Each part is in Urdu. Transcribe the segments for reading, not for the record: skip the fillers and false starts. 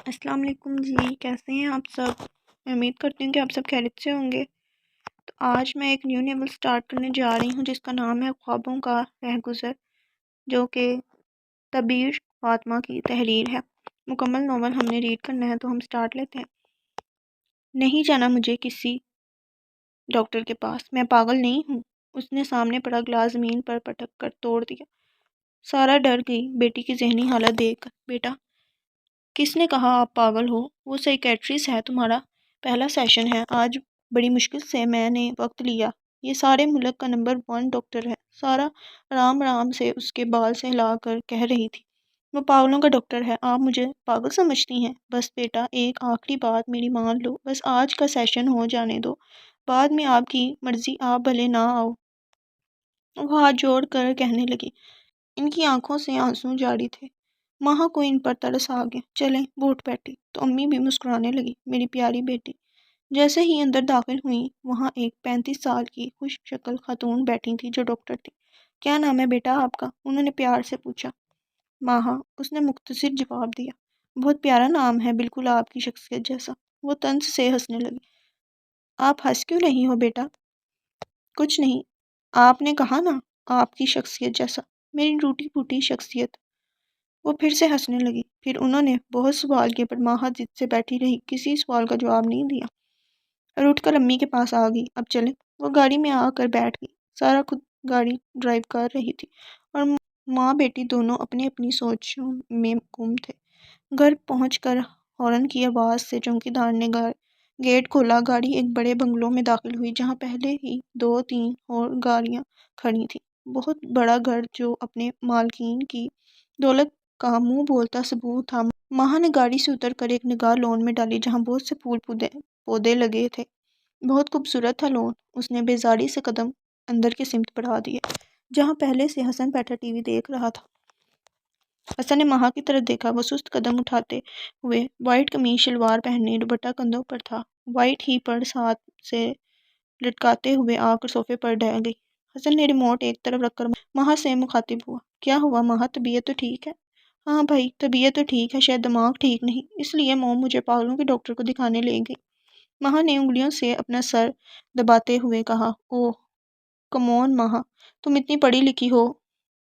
السلام علیکم جی، کیسے ہیں آپ سب؟ میں امید کرتی ہوں کہ آپ سب خیریت سے ہوں گے۔ تو آج میں ایک نیو ناول سٹارٹ کرنے جا رہی ہوں جس کا نام ہے خوابوں کا رہگزر، جو کہ تبیر فاطمہ کی تحریر ہے۔ مکمل ناول ہم نے ریڈ کرنا ہے تو ہم سٹارٹ لیتے ہیں۔ نہیں جانا مجھے کسی ڈاکٹر کے پاس، میں پاگل نہیں ہوں۔ اس نے سامنے پڑا گلاس زمین پر پٹک کر توڑ دیا۔ سارا ڈر گئی بیٹی کی ذہنی حالت دیکھ کر۔ بیٹا، کس نے کہا آپ پاگل ہو؟ وہ سائیکیٹرسٹ ہے، تمہارا پہلا سیشن ہے، آج بڑی مشکل سے میں نے وقت لیا۔ یہ سارے ملک کا نمبر 1 ڈاکٹر ہے۔ سارا آرام آرام سے اس کے بال سے ہلا کر کہہ رہی تھی، وہ پاگلوں کا ڈاکٹر ہے، آپ مجھے پاگل سمجھتی ہیں؟ بس بیٹا، ایک آخری بات میری مان لو، بس آج کا سیشن ہو جانے دو، بعد میں آپ کی مرضی، آپ بھلے نہ آؤ۔ وہ ہاتھ جوڑ کر کہنے لگی، ان کی آنکھوں سے آنسو جاری تھے۔ ماہا کو ان پر ترس آ گیا۔ چلیں، وہ اٹھ بیٹھی تو امی بھی مسکرانے لگی۔ میری پیاری بیٹی۔ جیسے ہی اندر داخل ہوئی، وہاں ایک 35 سال کی خوش شکل خاتون بیٹھی تھی جو ڈاکٹر تھی۔ کیا نام ہے بیٹا آپ کا؟ انہوں نے پیار سے پوچھا۔ ماہا، اس نے مختصر جواب دیا۔ بہت پیارا نام ہے، بالکل آپ کی شخصیت جیسا۔ وہ طنز سے ہنسنے لگی۔ آپ ہنس کیوں نہیں ہو بیٹا؟ کچھ نہیں، آپ نے کہا نا آپ کی شخصیت جیسا، میری ٹوٹی پھوٹی شخصیت۔ وہ پھر سے ہنسنے لگی۔ پھر انہوں نے بہت سوال کیے پر ماہا ضد سے بیٹھی رہی، کسی سوال کا جواب نہیں دیا اور اٹھ کر امی کے پاس آ گئی۔ اب چلیں۔ وہ گاڑی میں آ کر بیٹھ گئی۔ سارا خود گاڑی ڈرائیو کر رہی تھی اور ماں بیٹی دونوں اپنی اپنی سوچوں میں گم تھے۔ گھر پہنچ کر ہارن کی آواز سے چوکیدار نے گیٹ کھولا۔ گاڑی ایک بڑے بنگلو میں داخل ہوئی جہاں پہلے ہی 2-3 اور گاڑیاں کھڑی تھیں۔ بہت بڑا گھر جو اپنے مالکین کی دولت کا منہ بولتا ثبوت تھا۔ ماہا نے گاڑی سے اتر کر ایک نگاہ لون میں ڈالی جہاں بہت سے پھول پودے لگے تھے۔ بہت خوبصورت تھا لون۔ اس نے بیزاری سے قدم اندر کی سمت بڑھا دیے جہاں پہلے سے حسن بیٹھا ٹی وی دیکھ رہا تھا۔ حسن نے ماہا کی طرف دیکھا۔ وہ سست قدم اٹھاتے ہوئے، وائٹ قمیض شلوار پہنے، دوپٹہ کندھوں پر تھا، وائٹ ہی پرس ہاتھ سے لٹکاتے ہوئے آ کر صوفے پر ڈہ گئی۔ حسن نے ریموٹ ایک طرف رکھ کر ماہا سے مخاطب ہوا۔ کیا ہوا ماہا، طبیعت تو ٹھیک ہے؟ ہاں بھائی، طبیعت تو ٹھیک ہے، شاید دماغ ٹھیک نہیں، اس لیے موم مجھے پاگلوں کے ڈاکٹر کو دکھانے لے گئی۔ ماہا نے انگلیوں سے اپنا سر دباتے ہوئے کہا۔ اوہ کم آن ماہا، تم اتنی پڑھی لکھی ہو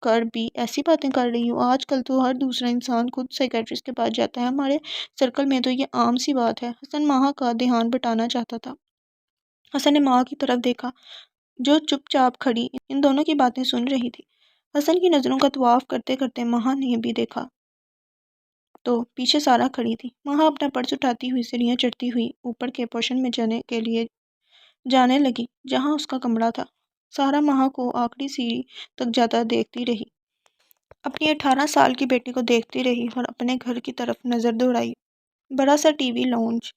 کر بھی ایسی باتیں کر رہی ہو۔ آج کل تو ہر دوسرا انسان خود سائیکیٹرسٹ کے پاس جاتا ہے، ہمارے سرکل میں تو یہ عام سی بات ہے۔ حسن ماہا کا دھیان بٹانا چاہتا تھا۔ حسن نے ماہا کی طرف دیکھا جو چپ چاپ کھڑی ان دونوں کی باتیں سن رہی تھی۔ حسن کی نظروں کا طواف کرتے کرتے ماہا نے بھی دیکھا تو پیچھے سارا کھڑی تھی۔ ماہا اپنا پرس اٹھاتی ہوئی سیڑھیاں چڑھتی ہوئی اوپر کے پورشن میں جانے کے لیے جانے لگی جہاں اس کا کمرہ تھا۔ سارا ماہا کو آخری سیڑھی تک جاتا دیکھتی رہی، اپنی 18 سال کی بیٹی کو دیکھتی رہی اور اپنے گھر کی طرف نظر دوڑائی۔ بڑا سا ٹی وی لاؤنج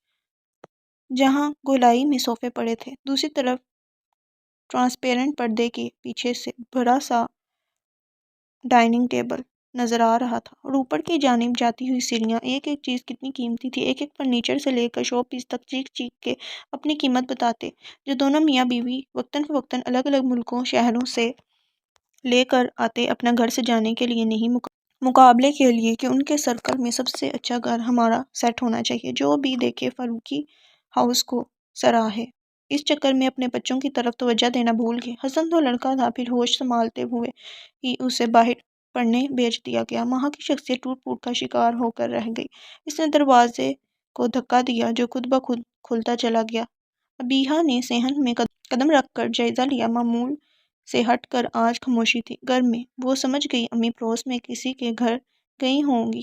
جہاں گولائی میں صوفے پڑے تھے، دوسری طرف ٹرانسپیرنٹ پردے کے پیچھے سے بڑا سا ڈائننگ ٹیبل نظر آ رہا تھا اور اوپر کی جانب جاتی ہوئی سیڑھیاں۔ ایک ایک چیز کتنی قیمتی تھی، ایک ایک فرنیچر سے لے کر شو پیس تک چیخ چیخ کے اپنی قیمت بتاتے، جو دونوں میاں بیوی وقتاً فوقتاً الگ الگ ملکوں شہروں سے لے کر آتے اپنا گھر سجانے کے لیے نہیں، مقابلے کے لیے کہ ان کے سرکل میں سب سے اچھا گھر ہمارا سیٹ ہونا چاہیے، جو بھی دیکھے فاروقی ہاؤس کو سراہے۔ اس چکر میں اپنے بچوں کی طرف توجہ دینا بھول گئے۔ حسن تو لڑکا تھا، پھر ہوش سنبھالتے ہوئے ہی اسے باہر پڑھنے بھیج دیا گیا۔ ماہا کی شخصیت ٹوٹ پھوٹ کا شکار ہو کر رہ گئی۔ اس نے دروازے کو دھکا دیا جو خود بخود کھلتا چلا گیا۔ ابیہا نے صحن میں قدم رکھ کر جائزہ لیا۔ معمول سے ہٹ کر آج خاموشی تھی گھر میں۔ وہ سمجھ گئی امی پڑوس میں کسی کے گھر گئی ہوں گی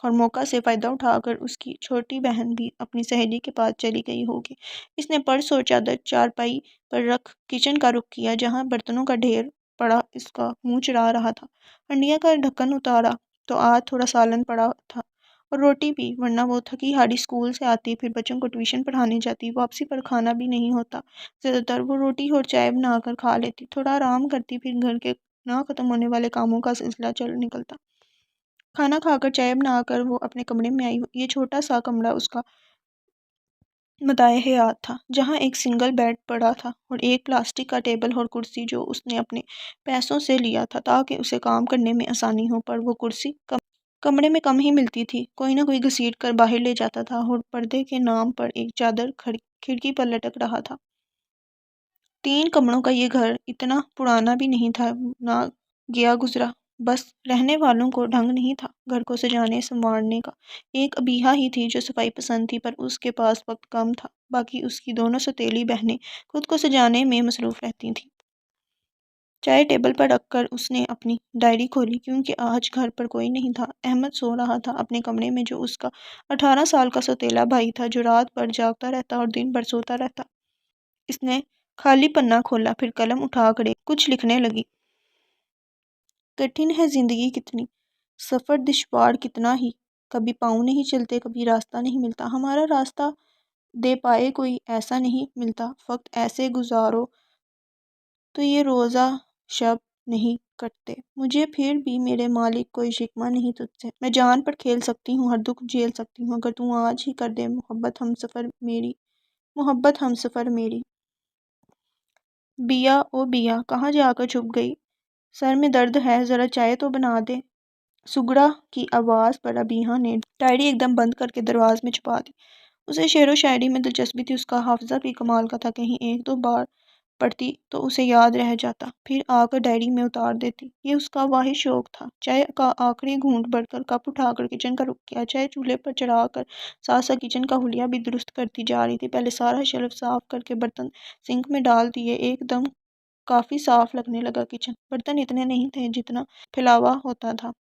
اور موقع سے فائدہ اٹھا کر اس کی چھوٹی بہن بھی اپنی سہیلی کے پاس چلی گئی ہوگی۔ اس نے پرس اور چادر چارپائی پر رکھ کچن کا رخ کیا جہاں برتنوں کا ڈھیر پڑا اس کا منہ چڑھا رہا تھا۔ ہنڈیا کا ڈھکن اتارا تو آج تھوڑا سالن پڑا تھا اور روٹی بھی، ورنہ وہ تھکی ہاری اسکول سے آتی، پھر بچوں کو ٹیوشن پڑھانے جاتی، واپسی پر کھانا بھی نہیں ہوتا۔ زیادہ تر وہ روٹی اور چائے بنا کر کھا لیتی، تھوڑا آرام کرتی، پھر گھر کے نہ ختم ہونے والے کاموں کا سلسلہ چل نکلتا۔ کھانا کھا کر چائے بنا کر وہ اپنے کمرے میں آئی۔ یہ چھوٹا سا کمرہ اس کا متاع حیات تھا جہاں ایک سنگل بیڈ پڑا تھا اور ایک پلاسٹک کا ٹیبل اور کرسی جو اس نے اپنے پیسوں سے لیا تھا تاکہ اسے کام کرنے میں آسانی ہو، پر وہ کرسی کمرے میں کم ہی ملتی تھی، کوئی نہ کوئی گھسیٹ کر باہر لے جاتا تھا اور پردے کے نام پر ایک چادر کھڑکی پر لٹک رہا تھا۔ 3 کمروں کا یہ گھر اتنا پرانا بھی نہیں تھا، نہ گیا گزرا، بس رہنے والوں کو ڈھنگ نہیں تھا گھر کو سجانے سنوارنے کا۔ ایک ابیہا ہی تھی جو صفائی پسند تھی، پر اس کے پاس وقت کم تھا، باقی اس کی دونوں سوتیلی بہنیں خود کو سجانے میں مصروف رہتی تھیں۔ چائے ٹیبل پر رکھ کر اس نے اپنی ڈائری کھولی، کیونکہ آج گھر پر کوئی نہیں تھا۔ احمد سو رہا تھا اپنے کمرے میں، جو اس کا 18 سال کا سوتیلا بھائی تھا، جو رات بھر جاگتا رہتا اور دن بھر سوتا رہتا۔ اس نے خالی پنہ کھولا، پھر قلم اٹھا کر کچھ لکھنے لگی۔ کٹھن ہے زندگی کتنی، سفر دشوار کتنا ہی، کبھی پاؤں نہیں چلتے، کبھی راستہ نہیں ملتا، ہمارا راستہ دے پائے کوئی ایسا نہیں ملتا، وقت ایسے گزارو تو یہ روزہ شب نہیں کٹتے، مجھے پھر بھی میرے مالک کوئی شکوہ نہیں تجھ سے، میں جان پر کھیل سکتی ہوں، ہر دکھ جھیل سکتی ہوں، اگر تو آج ہی کر دے محبت ہم سفر میری۔ بیا او بیا کہاں جا کر چھپ گئی، سر میں درد ہے، ذرا چائے تو بنا دے۔ سگڑا کی آواز پر ابیہا نے ڈائری ایک دم بند کر کے دروازے میں چھپا دی۔ اسے شعر و شاعری میں دلچسپی تھی، اس کا حافظہ بھی کمال کا تھا، کہیں 1-2 بار پڑھتی تو اسے یاد رہ جاتا، پھر آ کر ڈائری میں اتار دیتی۔ یہ اس کا واحد شوق تھا۔ چائے کا آخری گھونٹ بھر کر کپ اٹھا کر کچن کا رخ کیا۔ چائے چولہے پر چڑھا کر ساتھ ساتھ کچن کا حلیہ بھی درست کرتی جا رہی تھی۔ پہلے سارا شیلف صاف کر کے برتن سنک میں ڈال دیے، ایک دم کافی صاف لگنے لگا کچن۔ برتن اتنے نہیں تھے جتنا پھیلاوا ہوتا تھا۔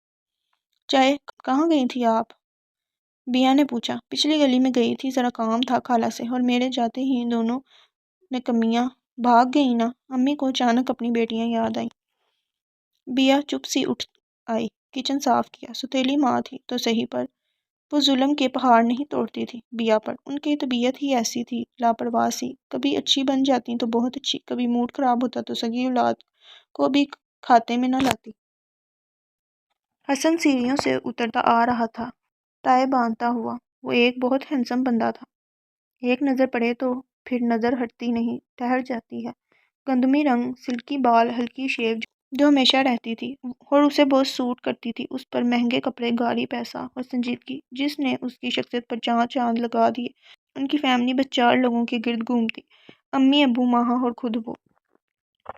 چائے کہاں گئی تھی آپ؟ بیا نے پوچھا۔ پچھلی گلی میں گئی تھی، ذرا کام تھا خالہ سے، اور میرے جاتے ہی دونوں نکمیاں بھاگ گئی نا۔ امی کو اچانک اپنی بیٹیاں یاد آئیں۔ بیا چپ سی اٹھ آئی، کچن صاف کیا۔ سوتیلی ماں تھی تو صحیح، پر وہ ظلم کے پہاڑ نہیں توڑتی تھی بیا پر، ان کی طبیعت ہی ایسی تھی، لاپرواہ سی، کبھی اچھی بن جاتی تو بہت اچھی، کبھی موڈ خراب ہوتا تو سگی اولاد کو بھی کھاتے میں نہ لاتی۔ حسن سیڑھیوں سے اترتا آ رہا تھا، ٹائی باندھتا ہوا۔ وہ ایک بہت ہینڈسم بندہ تھا، ایک نظر پڑے تو پھر نظر ہٹتی نہیں، ٹھہر جاتی ہے۔ گندمی رنگ، سلکی بال، ہلکی شیو جو ہمیشہ رہتی تھی اور اسے بہت سوٹ کرتی تھی، اس پر مہنگے کپڑے، گاڑی، پیسہ اور سنجیدگی، جس نے اس کی شخصیت پر چاند لگا دیے۔ ان کی فیملی بس 4 لوگوں کے گرد گھومتی، امی، ابو، ماہا اور خود وہ۔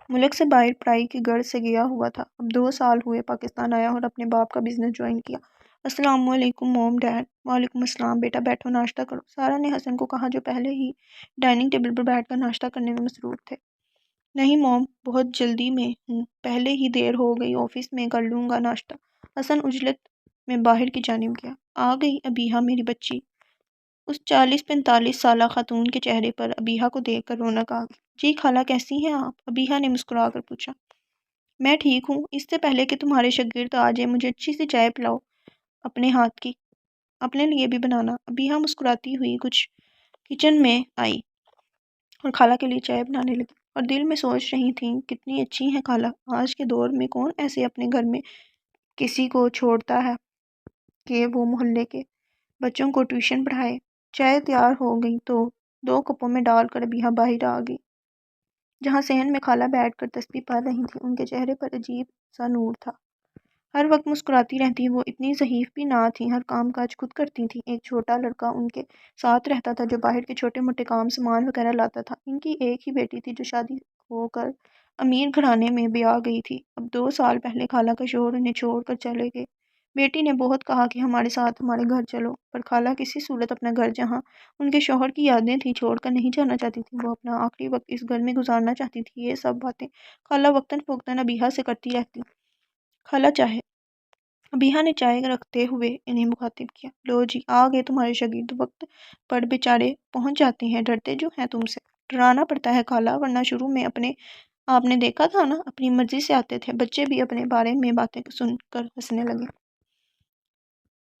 ملک سے باہر پڑھائی کی غرض سے گیا ہوا تھا، اب 2 سال ہوئے پاکستان آیا اور اپنے باپ کا بزنس جوائن کیا۔ السلام علیکم موم ڈیڈ۔ وعلیکم السلام بیٹا، بیٹھو ناشتہ کرو، سارا نے حسن کو کہا جو پہلے ہی ڈائننگ ٹیبل پر بیٹھ کر ناشتہ کرنے میں مصروف تھے۔ نہیں موم، بہت جلدی میں ہوں، پہلے ہی دیر ہو گئی، آفس میں کر لوں گا ناشتہ۔ حسن عجلت میں باہر کی جانب گیا۔ آ گئی ابیہا میری بچی۔ اس 40-45 سالہ خاتون کے چہرے پر ابیہا کو دیکھ کر رونق آ گئی۔ جی خالہ کیسی ہیں آپ؟ ابیہا نے مسکرا کر پوچھا۔ میں ٹھیک ہوں، اس سے پہلے کہ تمہارے شاگرد آ جائیں مجھے اچھی سی چائے پلاؤ، اپنے ہاتھ کی، اپنے لیے بھی بنانا۔ ابیہا مسکراتی ہوئی کچھ کچن میں آئی اور خالہ کے لیے چائے بنانے لگی، اور دل میں سوچ رہی تھیں کتنی اچھی ہیں خالہ، آج کے دور میں کون ایسے اپنے گھر میں کسی کو چھوڑتا ہے کہ وہ محلے کے بچوں کو ٹیوشن پڑھائے۔ چائے تیار ہو گئی تو 2 کپوں میں ڈال کر ابیہا باہر آ گئی، جہاں صحن میں خالہ بیٹھ کر تسبیح پڑھ رہی تھیں۔ ان کے چہرے پر عجیب سا نور تھا، ہر وقت مسکراتی رہتی، وہ اتنی ضعیف بھی نہ تھیں، ہر کام کاج خود کرتی تھیں۔ ایک چھوٹا لڑکا ان کے ساتھ رہتا تھا جو باہر کے چھوٹے موٹے کام سامان وغیرہ لاتا تھا۔ ان کی ایک ہی بیٹی تھی جو شادی ہو کر امیر گھرانے میں بیاہ گئی تھی، اب 2 سال پہلے خالہ کا شوہر انہیں چھوڑ کر چلے گئے۔ بیٹی نے بہت کہا کہ ہمارے ساتھ ہمارے گھر چلو، پر خالہ کسی صورت اپنا گھر جہاں ان کے شوہر کی یادیں تھیں چھوڑ کر نہیں جانا چاہتی تھی، وہ اپنا آخری وقت اس گھر میں گزارنا چاہتی تھی۔ یہ سب باتیں خالہ وقتاً فوقتاً ابیہا سے کرتی رہتی۔ خالہ چاہے، ابیہا نے چائے رکھتے ہوئے انہیں مخاطب کیا، لو جی آ گئے تمہارے شاگرد، وقت پر بیچارے پہنچ جاتے ہیں، ڈرتے جو ہیں تم سے۔ ڈرانا پڑتا ہے خالہ، ورنہ شروع میں آپ نے دیکھا تھا نا، اپنی مرضی سے آتے تھے، بچے بھی اپنے بارے میں باتیں سن کر ہنسنے لگے۔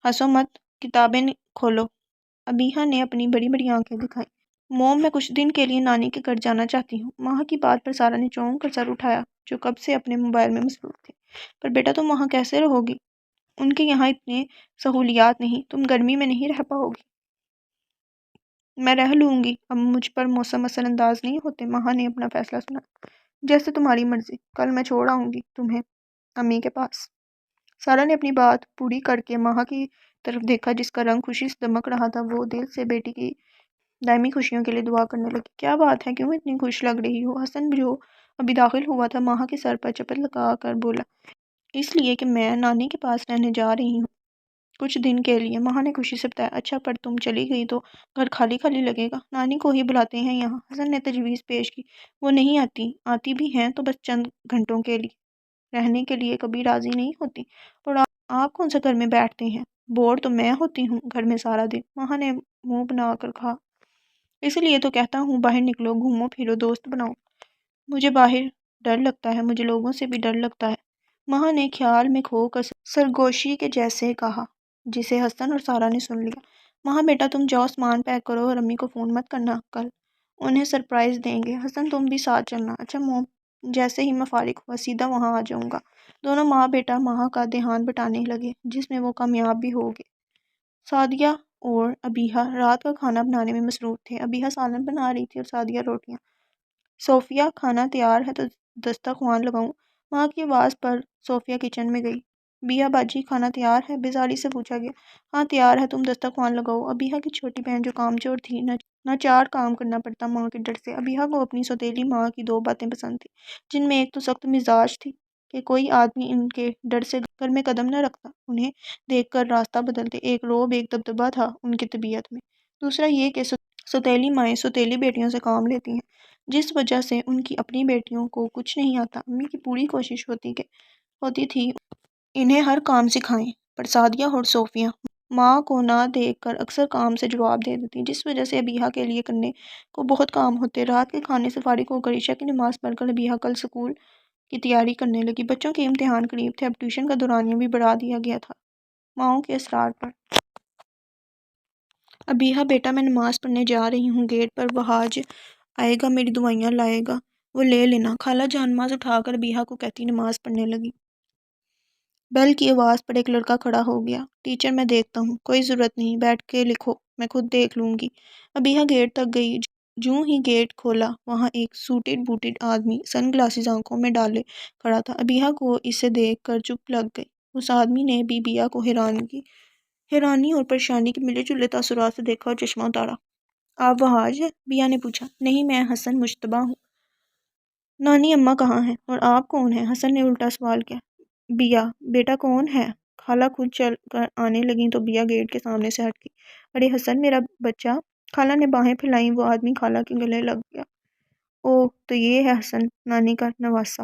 ہنسو مت، کتابیں کھولو۔ ابیہا نے اپنی بڑی بڑی آنکھیں دکھائیں۔ موم میں کچھ دن کے لیے نانی کے گھر جانا چاہتی ہوں۔ ماں کی بات پر سارا نے چونک کر سر اٹھایا، جو کب سے اپنے موبائل میں مصروف تھی۔ پر بیٹا تم وہاں کیسے رہو گی؟ ان کے یہاں اتنے سہولیات نہیں، تم گرمی میں نہیں رہ پاؤ گی۔ میں رہ لوں گی، اب مجھ پر موسم اثر انداز نہیں ہوتے۔ ماں نے اپنا فیصلہ سنا۔ جیسے تمہاری مرضی، کل میں چھوڑ آؤں گی تمہیں امی کے پاس۔ سارا نے اپنی بات پوری کر کے ماہا کی طرف دیکھا جس کا رنگ خوشی سے دمک رہا تھا۔ وہ دل سے بیٹی کی دائمی خوشیوں کے لیے دعا کرنے لگی۔ کیا بات ہے، کیوں اتنی خوش لگ رہی ہو؟ حسن جو ابھی داخل ہوا تھا ماہا کے سر پر چپت لگا کر بولا، اس لیے کہ میں نانی کے پاس رہنے جا رہی ہوں کچھ دن کے لیے۔ ماہا نے خوشی سے بتایا، اچھا پر تم چلی گئی تو گھر خالی خالی لگے گا، نانی کو ہی بلاتے ہیں یہاں۔ حسن نے تجویز پیش کی، وہ نہیں آتی بھی ہیں تو بس چند گھنٹوں کے لیے، رہنے کے لیے کبھی راضی نہیں ہوتی۔ اور آپ کون سا گھر میں بیٹھتے ہیں، بور تو میں ہوتی ہوں گھر میں سارا دن، ماہا نے منہ بنا کر کہا۔ اسی لیے تو کہتا ہوں باہر نکلو، گھومو پھرو، دوست بناؤ۔ مجھے باہر ڈر لگتا ہے، مجھے لوگوں سے بھی ڈر لگتا ہے، ماہا نے خیال میں کھو کر سرگوشی کے جیسے کہا، جسے حسن اور سارا نے سن لیا۔ ماہا بیٹا تم جاؤ، سامان پیک کرو اور امی کو فون مت کرنا، کل انہیں سرپرائز دیں گے۔ حسن تم بھی ساتھ چلنا۔ اچھا موم، جیسے ہی میں فارغ ہوا سیدھا وہاں آ جاؤں گا۔ دونوں ماں بیٹا ماہا کا دھیان بٹانے لگے جس میں وہ کامیاب بھی ہو گئے۔ سعدیہ اور ابیحہ رات کا کھانا بنانے میں مصروف تھے۔ ابیحہ سالن بنا رہی تھی اور سعدیہ روٹیاں۔ صوفیہ کھانا تیار ہے تو دسترخوان لگاؤں؟ ماں کی آواز پر صوفیہ کچن میں گئی۔ ابیحہ باجی کھانا تیار ہے؟ بیزاری سے پوچھا گیا۔ ہاں تیار ہے، تم دسترخوان لگاؤ۔ ابیحہ کی چھوٹی بہن جو کامچور تھی، نہ چار کام کرنا پڑتا ماں کے ڈر سے۔ ابیحہ کو اپنی سوتیلی ماں کی دو باتیں پسند تھیں، جن میں ایک تو سخت مزاج تھی کہ کوئی آدمی ان کے ڈر سے گھر میں قدم نہ رکھتا، انہیں دیکھ کر راستہ بدلتے، ایک رعب ایک دبدبہ تھا ان کی طبیعت میں۔ دوسرا یہ کہ سوتیلی مائیں سوتیلی بیٹیوں سے کام لیتی ہیں، جس وجہ سے ان کی اپنی بیٹیوں کو کچھ نہیں آتا۔ امی کی پوری کوشش ہوتی تھی انہیں ہر کام سکھائیں، پر سعدیہ اور صوفیہ ماں کو نہ دیکھ کر اکثر کام سے جواب دے دیتی، جس وجہ سے ابیحہ کے لیے کرنے کو بہت کام ہوتے۔ رات کے کھانے سے فارغ ہو کر عشاء کی نماز پڑھ کر ابیحہ کل اسکول کی تیاری کرنے لگی۔ بچوں کے امتحان قریب تھے، اب ٹیوشن کا دورانیہ بھی بڑھا دیا گیا تھا ماؤں کے اصرار پر۔ ابیحہ بیٹا میں نماز پڑھنے جا رہی ہوں، گیٹ پر وہاج آئے گا، میری دعائیاں لائے گا، وہ لے لینا۔ خالہ جان نماز اٹھا کر ابیحہ کو کہتی نماز پڑھنے لگی۔ بیل کی آواز پر ایک لڑکا کھڑا ہو گیا۔ ٹیچر میں دیکھتا ہوں۔ کوئی ضرورت نہیں، بیٹھ کے لکھو، میں خود دیکھ لوں گی۔ ابیحہ گیٹ تک گئی، جوں ہی گیٹ کھولا وہاں ایک سوٹڈ بوٹڈ آدمی سن گلاسز آنکھوں میں ڈالے کھڑا تھا۔ ابیحہ کو اسے دیکھ کر چپ لگ گئی۔ اس آدمی نے بھی ابیحہ کو حیرانی اور پریشانی کے ملے جلے تاثرات سے دیکھا اور چشمہ اتارا۔ آپ وہاج ہیں؟ ابیحہ نے پوچھا۔ نہیں، میں حسن مجتبیٰ ہوں۔ نانی اماں کہاں ہیں اور آپ کون ہیں؟ حسن نے الٹا سوال کیا۔ ابیحہ بیٹا کون ہے؟ خالہ خود چل کر آنے لگیں تو ابیحہ گیٹ کے سامنے سے ہٹ گئی۔ ارے حسن میرا بچہ! خالہ نے باہیں پھیلائیں، وہ آدمی خالہ کے گلے لگ گیا۔ اوہ تو یہ ہے حسن، نانی کا نواسہ۔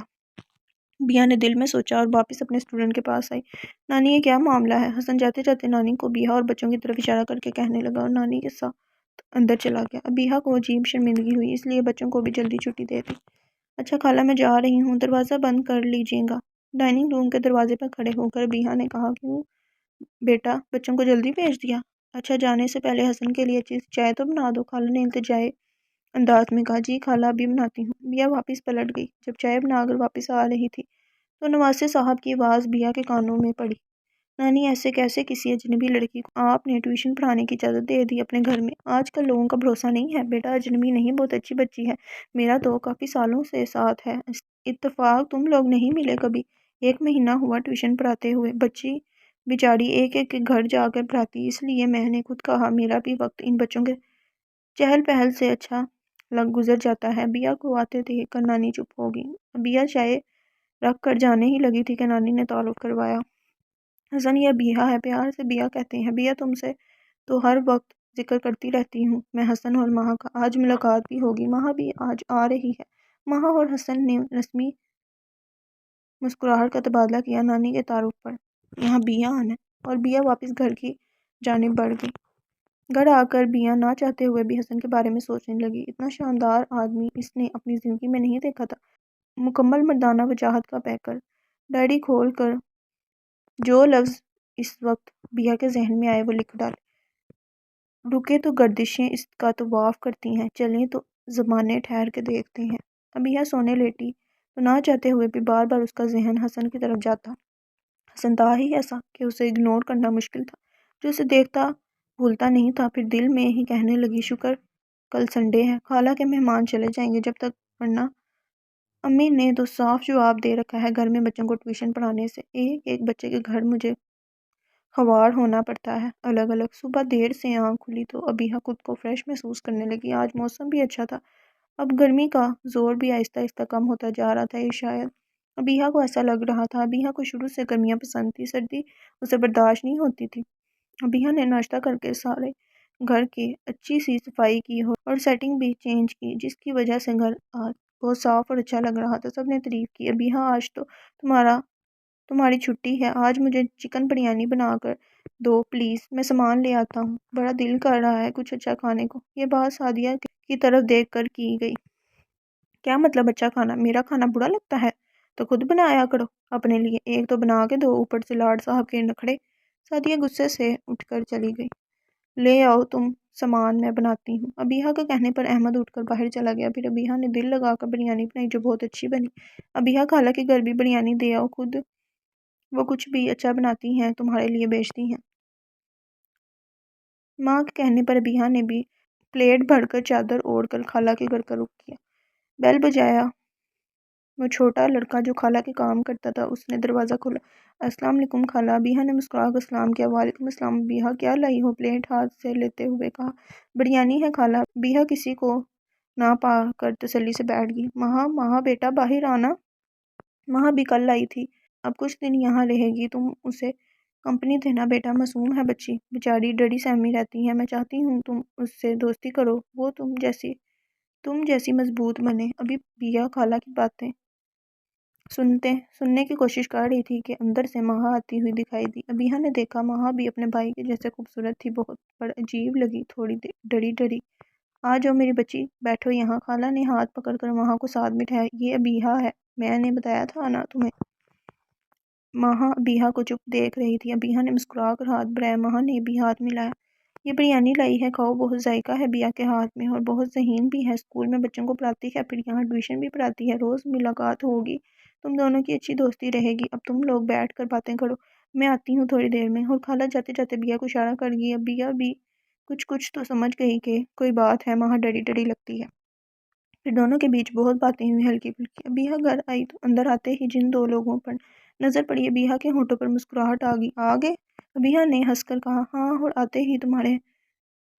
ابیحہ نے دل میں سوچا اور واپس اپنے اسٹوڈنٹ کے پاس آئی۔ نانی یہ کیا معاملہ ہے؟ حسن جاتے جاتے نانی کو ابیحہ اور بچوں کی طرف اشارہ کر کے کہنے لگا اور نانی کے ساتھ اندر چلا گیا۔ ابیحہ کو عجیب شرمندگی ہوئی، اس لیے بچوں کو بھی جلدی چھٹی دے دی۔ اچھا خالہ میں جا رہی ہوں، دروازہ بند کر لیجیے گا۔ ڈائننگ روم کے دروازے پر کھڑے ہو کر ابیحہ نے کہا، کیوں بیٹا بچوں کو جلدی بھیج دیا؟ اچھا جانے سے پہلے حسن کے لیے اچھی سی چائے تو بنا دو۔ خالہ نے التجائی انداز میں کہا، جی خالہ ابھی بناتی ہوں۔ ابیحہ واپس پلٹ گئی۔ جب چائے بنا کر واپس آ رہی تھی تو نواسے صاحب کی آواز ابیحہ کے کانوں میں پڑی۔ نانی ایسے کیسے کسی اجنبی لڑکی کو آپ نے ٹیوشن پڑھانے کی اجازت دے دی اپنے گھر میں؟ آج کل لوگوں کا بھروسہ نہیں ہے۔ بیٹا اجنبی نہیں، بہت اچھی بچی ہے، میرا تو کافی سالوں سے ساتھ ہے، اتفاق تم لوگ نہیں ملے کبھی، 1 مہینہ ہوا ٹیوشن پڑھاتے ہوئے، بچی بیچاری ایک ایک کے گھر جا کر پڑھاتی، اس لیے میں نے خود کہا میرا بھی وقت ان بچوں کے چہل پہل سے اچھا گزر جاتا ہے۔ ابیحہ کو آتے دیکھ کر نانی چپ ہو گئی۔ ابیحہ چائے رکھ کر جانے ہی لگی تھی کہ نانی نے تعارف کروایا۔ حسن یہ ابیحہ ہے، پیار سے ابیحہ کہتے ہیں۔ ابیحہ تم سے تو ہر وقت ذکر کرتی رہتی ہوں میں حسن اور ماہا کا، آج ملاقات بھی ہوگی، ماہا بھی آج آ رہی ہے۔ ماہا اور حسن نے رسمی مسکراہٹ کا تبادلہ کیا نانی کے تعارف پر۔ یہاں ابیحہ آنا ہے، اور ابیحہ واپس گھر کی جانب بڑھ گئی۔ گھر آ کر ابیحہ نہ چاہتے ہوئے بھی حسن کے بارے میں سوچنے لگی۔ اتنا شاندار آدمی اس نے اپنی زندگی میں نہیں دیکھا تھا، مکمل مردانہ وجاہت کا پیکر۔ ڈائری کھول کر جو لفظ اس وقت ابیحہ کے ذہن میں آئے وہ لکھ ڈالے۔ رکے تو گردشیں اس کا طواف کرتی ہیں، چلیں تو زمانے ٹھہر کے دیکھتے ہیں۔ ابیحہ سونے لیٹی تو نہ چاہتے ہوئے بھی بار بار اس کا ذہن حسن کی طرف جاتا۔ حسن تھا ہی ایسا کہ اسے اگنور کرنا مشکل تھا، جو اسے دیکھتا بھولتا نہیں تھا۔ پھر دل میں ہی کہنے لگی، شکر کل سنڈے ہے، خالہ کے مہمان چلے جائیں گے جب تک، ورنہ امی نے تو صاف جواب دے رکھا ہے گھر میں بچوں کو ٹیوشن پڑھانے سے ایک ایک بچے کے گھر مجھے خوار ہونا پڑتا ہے الگ الگ۔ صبح دیر سے آنکھ کھلی تو ابیحہ خود کو فریش محسوس کرنے لگی۔ آج موسم بھی اچھا تھا، اب گرمی کا زور بھی آہستہ آہستہ کم ہوتا جا رہا تھا۔ یہ شاید ابیحہ کو ایسا لگ رہا تھا۔ ابیحہ کو شروع سے گرمیاں پسند تھی، سردی اسے برداشت نہیں ہوتی تھی۔ ابیحہ نے ناشتہ کر کے سارے گھر کی اچھی سی صفائی کی اور سیٹنگ بھی چینج کی، جس کی وجہ سے گھر آج بہت صاف اور اچھا لگ رہا تھا۔ سب نے تعریف کی، ابیحہ آج تو تمہاری چھٹی ہے، آج مجھے چکن بریانی بنا کر دو پلیز، میں سامان لے آتا ہوں، بڑا دل کر رہا ہے کچھ اچھا کھانے کو۔ یہ بات سعدیہ کی طرف دیکھ کر کی گئی۔ کیا مطلب اچھا کھانا؟ میرا کھانا برا لگتا ہے تو خود بنایا کرو اپنے لیے، ایک تو بنا کے دو، اوپر سے لاڈ صاحب کے نخرے۔ سعدیہ غصے سے اٹھ کر چلی گئی۔ لے آؤ تم سامان، میں بناتی ہوں۔ ابیحہ کے کہنے پر احمد اٹھ کر باہر چلا گیا۔ پھر ابیحہ نے دل لگا کر بریانی بنائی جو بہت اچھی بنی۔ ابیحہ خالہ کے گھر بھی بریانی دے آؤ، خود وہ کچھ بھی اچھا بناتی ہیں، تمہارے لیے بیچتی ہیں۔ ماں کے کہنے پر ابیحہ نے بھی پلیٹ بھر کر چادر اوڑھ کر خالہ کے گھر کا رخ کیا۔ بیل بجایا۔ وہ چھوٹا لڑکا جو خالہ کے کام کرتا تھا اس نے دروازہ کھولا۔ السلام علیکم خالہ۔ ابیحہ نے مسکرا کر سلام کیا۔ وعلیکم السلام ابیحہ، کیا لائی ہو؟ پلیٹ ہاتھ سے لیتے ہوئے کہا۔ بریانی ہے خالہ۔ ابیحہ کسی کو نہ پا کر تسلی سے بیٹھ گئی۔ مہا بیٹا باہر آنا، مہا بھی کل آئی تھی، اب کچھ دن یہاں رہے گی، تم اسے کمپنی دینا بیٹا، معصوم ہے بچی، بیچاری ڈری سہمی رہتی ہے، میں چاہتی ہوں تم اس سے دوستی کرو، وہ تم جیسی مضبوط بنے۔ ابھی ابیحہ خالہ کی باتیں سننے کی کوشش کر رہی تھی کہ اندر سے مہا آتی ہوئی دکھائی دی۔ ابیحہ نے دیکھا مہا بھی اپنے بھائی کے جیسے خوبصورت تھی، بہت پر عجیب لگی، تھوڑی ڈری۔ آ جاؤ میری بچی، بیٹھو یہاں۔ خالہ نے ہاتھ پکڑ کر مہا کو ساتھ بٹھایا۔ یہ ابیحہ ہے، میں نے بتایا تھا نا تمہیں۔ مہا ابیحہ کو چپ دیکھ رہی تھی۔ ابیحہ نے مسکرا کر ہاتھ بڑھایا، مہا نے بھی ہاتھ ملایا۔ یہ بریانی لائی ہے، کھاؤ، بہت ذائقہ ہے ابیحہ کے ہاتھ میں، اور بہت ذہین بھی ہے، اسکول میں بچوں کو پڑھاتی ہے، پھر یہاں ٹیوشن بھی پڑھاتی ہے، روز ملاقات ہوگی، تم دونوں کی اچھی دوستی رہے گی۔ اب تم لوگ بیٹھ کر باتیں کرو، میں آتی ہوں تھوڑی دیر میں۔ اور خالہ جاتے جاتے ابیحہ کو اشارہ کر گئی۔ ابیحہ بھی کچھ تو سمجھ گئی کہ کوئی بات ہے، مہا ڈری لگتی ہے۔ پھر دونوں کے بیچ بہت باتیں ہوئی، ہلکی پھلکی۔ ابیحہ گھر آئی تو اندر آتے ہی جن دو لوگوں پر نظر پڑی، ابیحہ کے ہونٹوں پر مسکراہٹ آ گئی۔ آ گئے؟ ابیحہ نے ہنس کر کہا۔ ہاں، اور آتے ہی تمہارے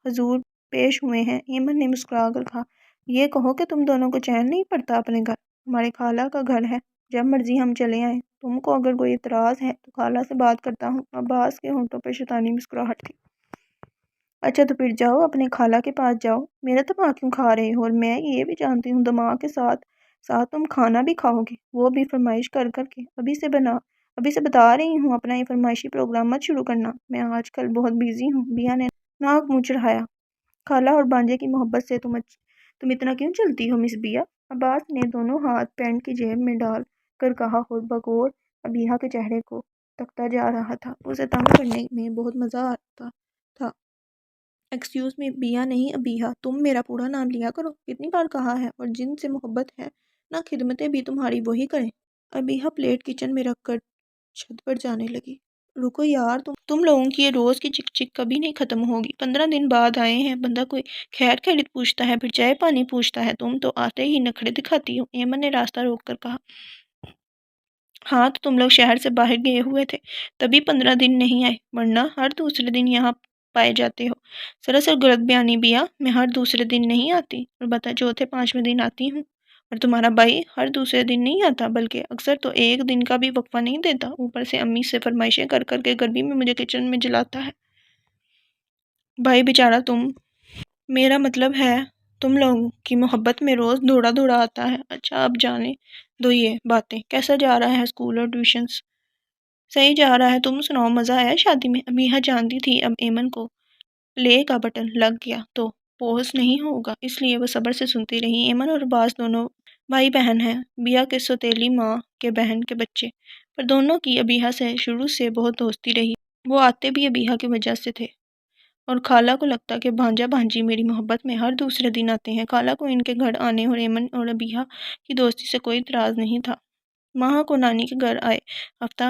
حضور پیش ہوئے ہیں۔ ایمن نے مسکرا کر کہا۔ یہ کہو کہ تم دونوں کو چین نہیں پڑتا اپنے گھر، ہمارے خالہ کا گھر ہے، جب مرضی ہم چلے آئیں، تم کو اگر کوئی اعتراض ہے تو خالہ سے بات کرتا ہوں۔ عباس کے ہونٹوں پر شیطانی مسکراہٹ تھی۔ اچھا تو پھر جاؤ، اپنے خالہ کے پاس جاؤ، میرا دماغ کیوں کھا رہے ہو؟ اور میں یہ بھی جانتی ہوں دماغ کے ساتھ ساتھ تم کھانا بھی کھاؤ گے، وہ بھی فرمائش کر کے۔ ابھی سے بتا رہی ہوں، اپنا یہ فرمائشی پروگرام مت شروع کرنا، میں آج کل بہت بیزی ہوں۔ ابیحہ نے ناک منہ چڑھایا۔ خالہ اور بانجے کی محبت سے تم اتنا کیوں چلتی ہو مس ابیحہ؟ عباس نے دونوں ہاتھ پینٹ کی جیب میں ڈال کر کہا اور بغور ابیحہ کے چہرے کو تکتا جا رہا تھا۔ اسے تنگ کرنے میں بہت مزہ آتا تھا۔ ایکسکیوز می ابیحہ نہیں ابیحہ، تم میرا پورا نام لیا کرو، کتنی بار کہا ہے، اور جن سے محبت ہے نہ خدمتیں بھی تمہاری وہی کریں۔ ابیحہ پلیٹ کچن میں رکھ کر چھت پر جانے لگی۔ رکو یار، تم لوگوں کی یہ روز کی چک چک کبھی نہیں ختم ہوگی، 15 دن بعد آئے ہیں، بندہ کوئی خیر خیریت پوچھتا ہے، پھر چائے پانی پوچھتا ہے، تم تو آتے ہی نخرے دکھاتی ہو۔ ایمن نے راستہ روک کر کہا۔ ہاں تو تم لوگ شہر سے باہر گئے ہوئے تھے تبھی 15 دن نہیں آئے، ورنہ ہر دوسرے دن یہاں پائے جاتے ہو۔ سراسر غلط بیانی بیا، میں ہر دوسرے دن نہیں آتی، اور بتا چوتھے پانچویں دن آتی ہوں، اور تمہارا بھائی ہر دوسرے دن نہیں آتا، بلکہ اکثر تو ایک دن کا بھی وقفہ نہیں دیتا، اوپر سے امی سے فرمائشیں کر کے گرمی میں مجھے کچن میں جلاتا ہے۔ بھائی بیچارہ میرا مطلب ہے تم لوگوں کی محبت میں روز دوڑا آتا ہے۔ اچھا اب جانے دو یہ باتیں، کیسا جا رہا ہے اسکول اور ٹیوشنز؟ صحیح جا رہا ہے، تم سناؤ، مزہ آیا شادی میں؟ ابیحہ جانتی تھی اب ایمن کو پلے کا بٹن لگ گیا تو پوز نہیں ہوگا، اس لیے وہ صبر سے سنتی رہی۔ ایمن اور عباس دونوں بھائی بہن ہیں، ابیحہ کے سوتیلی ماں کے بہن کے بچے، پر دونوں کی ابیحہ سے شروع سے بہت دوستی رہی، وہ آتے بھی ابیحہ کی وجہ سے تھے، اور خالہ کو لگتا کہ بھانجا بھانجی میری محبت میں ہر دوسرے دن آتے ہیں۔ خالہ کو ان کے گھر آنے اور ایمن اور ابیحہ کی دوستی سے کوئی اعتراض نہیں تھا۔ ماہا کو نانی کے گھر آئے ہفتہ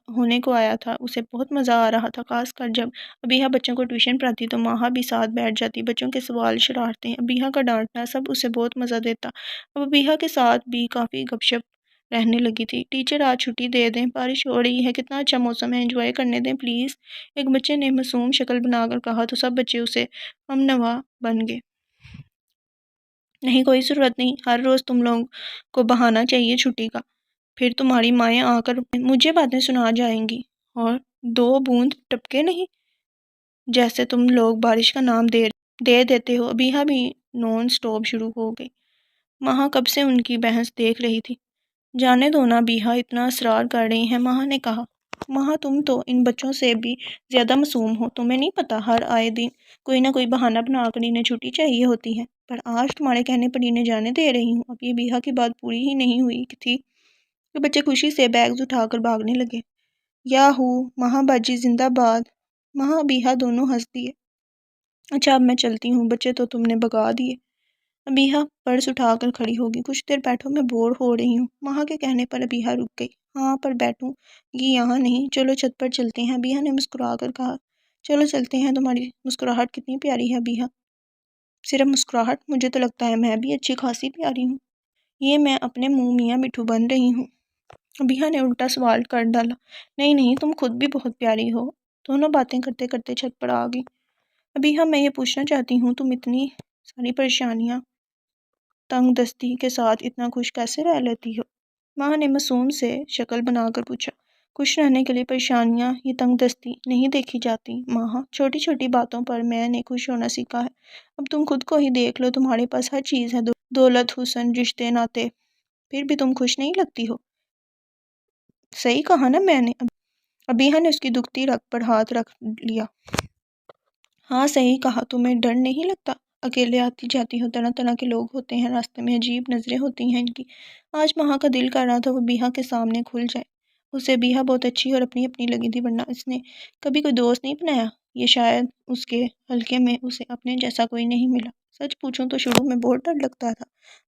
ہونے کو آیا تھا۔ اسے بہت مزہ آ رہا تھا، خاص کر جب ابیہا بچوں کو ٹیوشن پڑھاتی تو ماہا بھی ساتھ بیٹھ جاتی۔ بچوں کے سوال، شرارتیں، ابیہا کا ڈانٹنا، سب اسے بہت مزہ دیتا۔ اب ابیہا کے ساتھ بھی کافی گپ شپ رہنے لگی تھی۔ ٹیچر آج چھٹی دے دیں، بارش ہو رہی ہے، کتنا اچھا موسم ہے، انجوائے کرنے دیں پلیز، ایک بچے نے معصوم شکل بنا کر کہا تو سب بچے اسے ہم نوا بن گئے۔ نہیں، کوئی ضرورت نہیں، ہر روز تم لوگ کو بہانا چاہیے چھٹی کا، پھر تمہاری مائیں آ کر مجھے باتیں سنا جائیں گی، اور 2 بوند ٹپکے نہیں، جیسے تم لوگ بارش کا نام دے دیتے ہو۔ ابیہا بھی نان سٹاپ شروع ہو گئی۔ ماہا کب سے ان کی بحث دیکھ رہی تھی۔ جانے دو نا ابیہا، اتنا اصرار کر رہی ہیں، ماہا نے کہا۔ ماہا، تم تو ان بچوں سے بھی زیادہ معصوم ہو، تمہیں نہیں پتا ہر آئے دن کوئی نہ کوئی بہانہ بنا کر انہیں چھٹی چاہیے ہوتی ہے، پر آج تمہارے کہنے پر انہیں جانے دے رہی ہوں۔ اب یہ ابیہا کی بات پوری ہی نہیں ہوئی تھی کہ بچے خوشی سے بیگز اٹھا کر بھاگنے لگے۔ یاہو، ماہا باجی زندہ باد! ماہا ابیہا دونوں ہنس دیے۔ اچھا اب میں چلتی ہوں، بچے تو تم نے بھگا دیے۔ ابیہا پرس اٹھا کر کھڑی ہوگی۔ کچھ دیر بیٹھو، میں بور ہو رہی ہوں۔ ماہا کے کہنے پر ابیہا رک گئی۔ ہاں، پر بیٹھوں گی یہاں نہیں، چلو چھت پر چلتے ہیں، ابیہا نے مسکرا کر کہا۔ چلو چلتے ہیں، تمہاری مسکراہٹ کتنی پیاری ہے ابیہا۔ صرف مسکراہٹ؟ مجھے تو لگتا ہے میں بھی اچھی خاصی پیاری ہوں۔ یہ میں اپنے منہ میاں مٹھو بن رہی ہوں؟ ابیہا نے الٹا سوال کر ڈالا۔ نہیں نہیں، تم خود بھی بہت پیاری ہو۔ دونوں باتیں کرتے کرتے چھت پر آ گئی۔ ابیہا، میں یہ پوچھنا چاہتی ہوں، تم اتنی ساری پریشانیاں، تنگ دستی کے ساتھ اتنا خوش کیسے رہ لیتی ہو؟ ماں نے معصوم سے شکل بنا کر پوچھا۔ خوش رہنے کے لیے پریشانیاں یا تنگ دستی نہیں دیکھی جاتی ماہا، چھوٹی چھوٹی باتوں پر میں نے خوش ہونا سیکھا ہے۔ اب تم خود کو ہی دیکھ لو، تمہارے پاس ہر چیز ہے، دولت، حسن، رشتے ناتے، پھر بھی تم خوش نہیں لگتی ہو۔ صحیح کہا نا میں نے؟ ابیہا نے اس کی دکھتی رگ پر ہاتھ رکھ لیا۔ ہاں صحیح کہا، تمہیں ڈر نہیں لگتا؟ اکیلے آتی جاتی ہو، طرح طرح کے لوگ ہوتے ہیں راستے میں، عجیب نظریں ہوتی ہیں ان کی۔ آج ماہا کا دل کر رہا تھا وہ ابیہا کے سامنے کھل جائے۔ اسے ابیہا بہت اچھی اور اپنی اپنی لگی تھی، ورنہ اس نے کبھی کوئی دوست نہیں بنایا، یا شاید اس کے حلقے میں اسے اپنے جیسا کوئی نہیں ملا۔ سچ پوچھوں تو شروع میں بہت ڈر لگتا تھا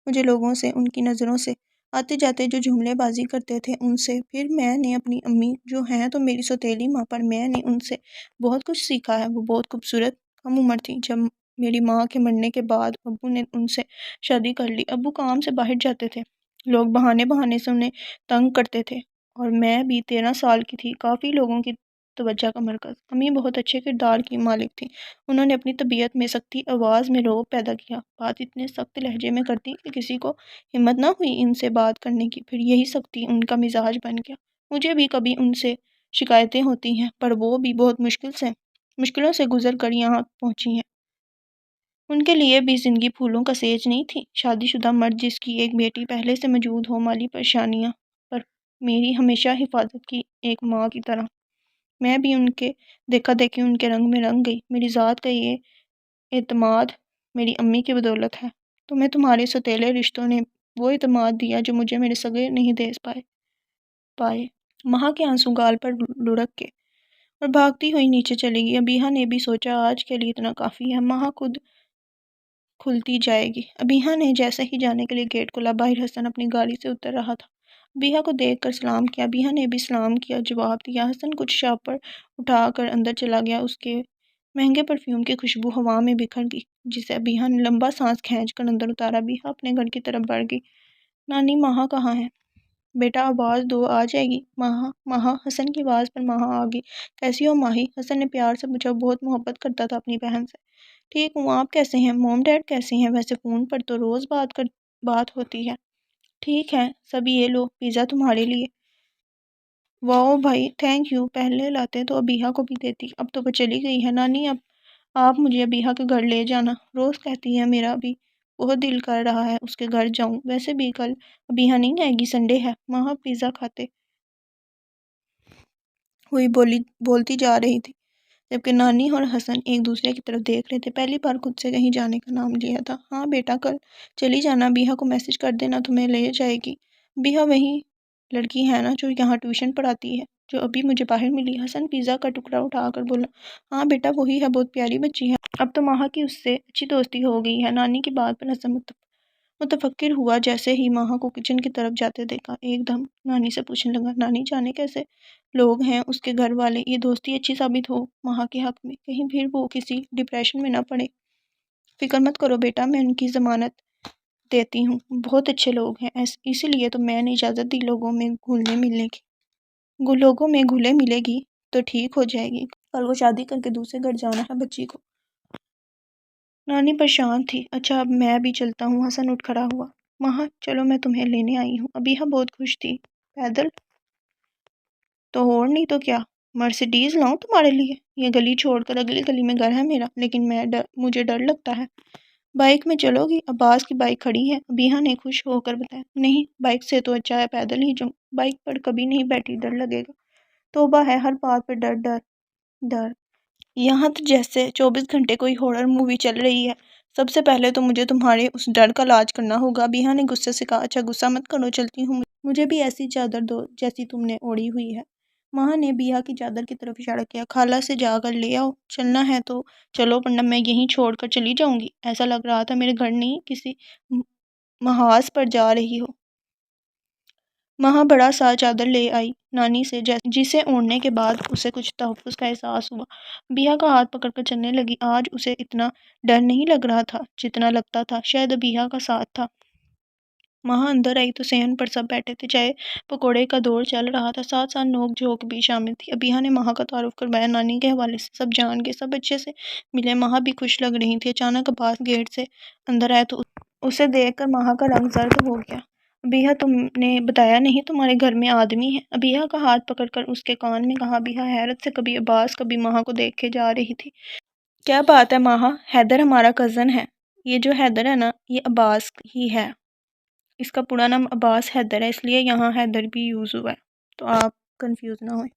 مجھے لوگوں سے، ان کی نظروں سے، آتے جاتے جو جملے بازی کرتے تھے ان سے۔ پھر میں نے اپنی امی جو ہیں تو میری سوتیلی ماں پر، میں نے ان سے بہت کچھ سیکھا ہے۔ وہ بہت خوبصورت کم عمر تھی جب میری ماں کے مرنے کے بعد ابو نے ان سے شادی کر لی۔ ابو کام سے باہر جاتے تھے، لوگ بہانے سے انہیں تنگ کرتے تھے، اور میں بھی 13 سال کی تھی، کافی لوگوں کی توجہ کا مرکز۔ امی بہت اچھے کردار کی مالک تھی، انہوں نے اپنی طبیعت میں سختی، آواز میں رعب پیدا کیا، بات اتنے سخت لہجے میں کرتی کہ کسی کو ہمت نہ ہوئی ان سے بات کرنے کی، پھر یہی سختی ان کا مزاج بن گیا۔ مجھے بھی کبھی ان سے شکایتیں ہوتی ہیں، پر وہ بھی بہت مشکلوں سے گزر کر یہاں پہنچی ہیں۔ ان کے لیے بھی زندگی پھولوں کا سیج نہیں تھی۔ شادی شدہ مرد جس کی ایک بیٹی پہلے سے موجود ہو، مالی پریشانیاں، پر میری ہمیشہ حفاظت کی ایک ماں کی طرح۔ میں بھی ان کے دیکھا دیکھی ان کے رنگ میں رنگ گئی۔ میری ذات کا یہ اعتماد میری امی کی بدولت ہے۔ تمہیں تمہارے سوتیلے رشتوں نے وہ اعتماد دیا جو مجھے میرے سگے نہیں دے پائے۔ ماہا کے آنسو گال پر لڑک کے اور بھاگتی ہوئی نیچے چلی گئی۔ ابیہا نے بھی سوچا آج کے لیے اتنا کافی ہے، ماہا خود کھلتی جائے گی۔ ابیہا نے جیسے ہی جانے کے لیے گیٹ کھولا، باہر حسن اپنی گاڑی سے اتر رہا تھا۔ ابیہا کو دیکھ کر سلام کیا، ابیہا نے بھی سلام کیا، جواب دیا۔ حسن کچھ شاپر اٹھا کر اندر چلا گیا، اس کے مہنگے پرفیوم کی خوشبو ہوا میں بکھر گئی، جسے ابیہا نے لمبا سانس کھینچ کر اندر اتارا۔ ابیہا اپنے گھر کی طرف بڑھ گئی۔ نانی، ماہا کہاں ہے؟ بیٹا آواز دو، آ جائے گی۔ ماہا۔ حسن کی آواز پر ماہا آ گئی۔ کیسی ہو ماہی؟ حسن نے پیار سے پوچھا، وہ بہت محبت کرتا تھا اپنی بہن سے۔ ٹھیک ہوں، آپ کیسے ہیں؟ موم ڈیڈ کیسے ہیں؟ ویسے فون پر تو روز بات ہوتی ہے۔ ٹھیک ہے سب، یہ لو پیزا تمہارے لیے۔ واؤ بھائی، تھینک یو، پہلے لاتے تو ابیہا کو بھی دیتی، اب تو وہ چلی گئی ہے۔ نانی اب آپ مجھے ابیہا کے گھر لے جانا، روز کہتی ہے، میرا بھی بہت دل کر رہا ہے اس کے گھر جاؤں، ویسے بھی کل ابیہا نہیں آئے گی، سنڈے ہے۔ ماہا پیزا کھاتے ہوئی بولتی جا رہی تھی، جبکہ نانی اور حسن ایک دوسرے کی طرف دیکھ رہے تھے۔ پہلی بار خود سے کہیں جانے کا نام لیا تھا۔ ہاں بیٹا، کل چلی جانا، ابیہا کو میسج کر دینا، تمہیں لے جائے گی۔ ابیہا وہی لڑکی ہے نا جو یہاں ٹیوشن پڑھاتی ہے، جو ابھی مجھے باہر ملی؟ حسن پیزا کا ٹکڑا اٹھا کر بولا۔ ہاں بیٹا وہی ہے، بہت پیاری بچی ہے، اب تو ماہا کی اس سے اچھی دوستی ہو گئی ہے۔ نانی کی بات پر حسن متفکر ہوا جیسے ہی ماہا کو کچن کی طرف جاتے دیکھا، ایک دم نانی سے پوچھنے لگا، نانی جانے کیسے لوگ ہیں اس کے گھر والے، یہ دوستی اچھی ثابت ہو ماہا کے حق میں، کہیں پھر وہ کسی ڈپریشن میں نہ پڑے۔ فکر مت کرو بیٹا، میں ان کی ضمانت دیتی ہوں، بہت اچھے لوگ ہیں، اسی لیے تو میں نے اجازت دی لوگوں میں گھلے ملے گی تو ٹھیک ہو جائے گی، کل وہ شادی کر کے دوسرے گھر جانا ہے بچی کو۔ نانی پریشان تھی۔ اچھا اب میں بھی چلتا ہوں۔ حسن اٹھ کھڑا ہوا۔ ماہا چلو میں تمہیں لینے آئی ہوں۔ ابیحا بہت خوش تھی۔ پیدل تو اور نہیں تو کیا، مرسیڈیز لاؤں تمہارے لیے؟ یہ گلی چھوڑ کر اگلی گلی میں گھر ہے میرا، لیکن مجھے ڈر لگتا ہے۔ بائک میں چلو گی؟ عباس کی بائک کھڑی ہے، ابیحا نے خوش ہو کر بتایا۔ نہیں، بائک سے تو اچھا ہے پیدل ہی جاؤں، بائک پر کبھی نہیں بیٹھی، ڈر لگے گا۔ توبہ ہے، ہر بات پہ ڈر ڈر ڈر، یہاں تو جیسے 24 گھنٹے کوئی ہارر مووی چل رہی ہے۔ سب سے پہلے تو مجھے تمہارے اس ڈر کا علاج کرنا ہوگا۔ ابیحا نے غصے سے کہا۔ اچھا غصہ مت کرو، چلتی ہوں، مجھے بھی ایسی چادر دو جیسی تم نے اوڑھی ہوئی ہے۔ ماہا نے ابیحا کی چادر کی طرف اشارہ کیا۔ خالہ سے جا کر لے آؤ، چلنا ہے تو چلو ورنہ میں یہیں چھوڑ کر چلی جاؤں گی۔ ایسا لگ رہا تھا میرے گھر نہیں کسی محاذ پر جا رہی ہو۔ ماہا بڑا سا چادر لے آئی نانی سے، جسے اوڑھنے کے بعد اسے کچھ تحفظ کا احساس ہوا۔ ابیحا کا ہاتھ پکڑ کر چلنے لگی۔ آج اسے اتنا ڈر نہیں لگ رہا تھا جتنا لگتا تھا شاید ابیحا کا ساتھ تھا۔ ماہا اندر آئی تو صحن پر سب بیٹھے تھے، چائے پکوڑے کا دور چل رہا تھا، ساتھ ساتھ نوک جھونک بھی شامل تھی۔ ابیحا نے ماہا کا تعارف کروایا نانی کے حوالے سے، سب جان گئے، سب اچھے سے ملے، ماہا بھی خوش لگ رہی تھی۔ اچانک عباس گیٹ سے اندر آیا تو اسے دیکھ کر ماہا کا رنگ زرد ہو گیا۔ ابیحا تم نے بتایا نہیں تمہارے گھر میں آدمی ہے؟ ابیحا کا ہاتھ پکڑ کر اس کے کان میں کہا۔ ابیحا حیرت سے کبھی عباس کبھی ماہا کو دیکھے جا رہی تھی۔ کیا بات ہے ماہا، حیدر ہمارا کزن ہے۔ یہ جو حیدر ہے نا، یہ عباس ہی ہے، اس کا پورا نام عباس حیدر ہے، اس لیے یہاں حیدر بھی یوز ہوا ہے، تو آپ کنفیوز نہ ہوئیں۔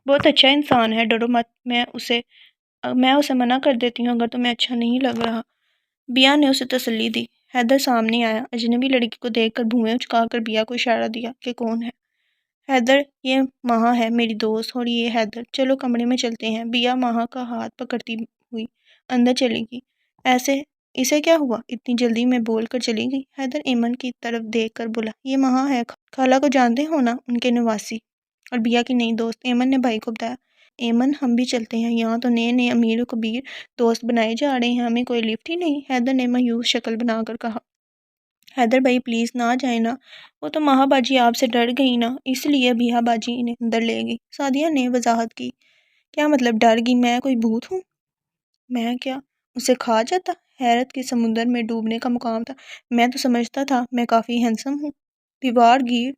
بہت اچھا انسان ہے، ڈرو مت، میں اسے منع کر دیتی ہوں اگر تمہیں اچھا نہیں لگ رہا۔ بیا نے اسے تسلی دی۔ حیدر سامنے آیا، اجنبی لڑکی کو دیکھ کر بھویں اچکا کر بیا کو اشارہ دیا کہ کون ہے۔ حیدر، یہ ماہا ہے میری دوست، اور یہ حیدر، چلو کمرے میں چلتے ہیں۔ بیا ماہا کا ہاتھ پکڑتی ہوئی اندر چلے گی۔ اسے کیا ہوا، اتنی جلدی میں بول کر چلی گئی؟ حیدر ایمن کی طرف دیکھ کر بولا، یہ ماہا ہے، خالہ کو جانتے ہو نا، ان کے نواسی اور بیا کی نئی دوست۔ ایمن نے بھائی کو بتایا۔ ایمن ہم بھی چلتے ہیں، یہاں تو نئے امیر و کبیر دوست بنائے جا رہے ہیں، ہمیں کوئی لفٹ ہی نہیں، حیدر نے مایوس شکل بنا کر کہا۔ حیدر بھائی پلیز نہ جائیں نا، وہ تو ماہا باجی آپ سے ڈر گئی نا، اس لیے ابیحا باجی نے اندر لے گئی۔ سعدیہ نے وضاحت کی۔ کیا مطلب ڈر گئی، میں کوئی بھوت ہوں؟ میں کیا اسے کھا جاتا؟ حیرت کے سمندر میں ڈوبنے کا مقام تھا۔ میں تو سمجھتا تھا میں کافی ہینسم ہوں۔ دیوار گیر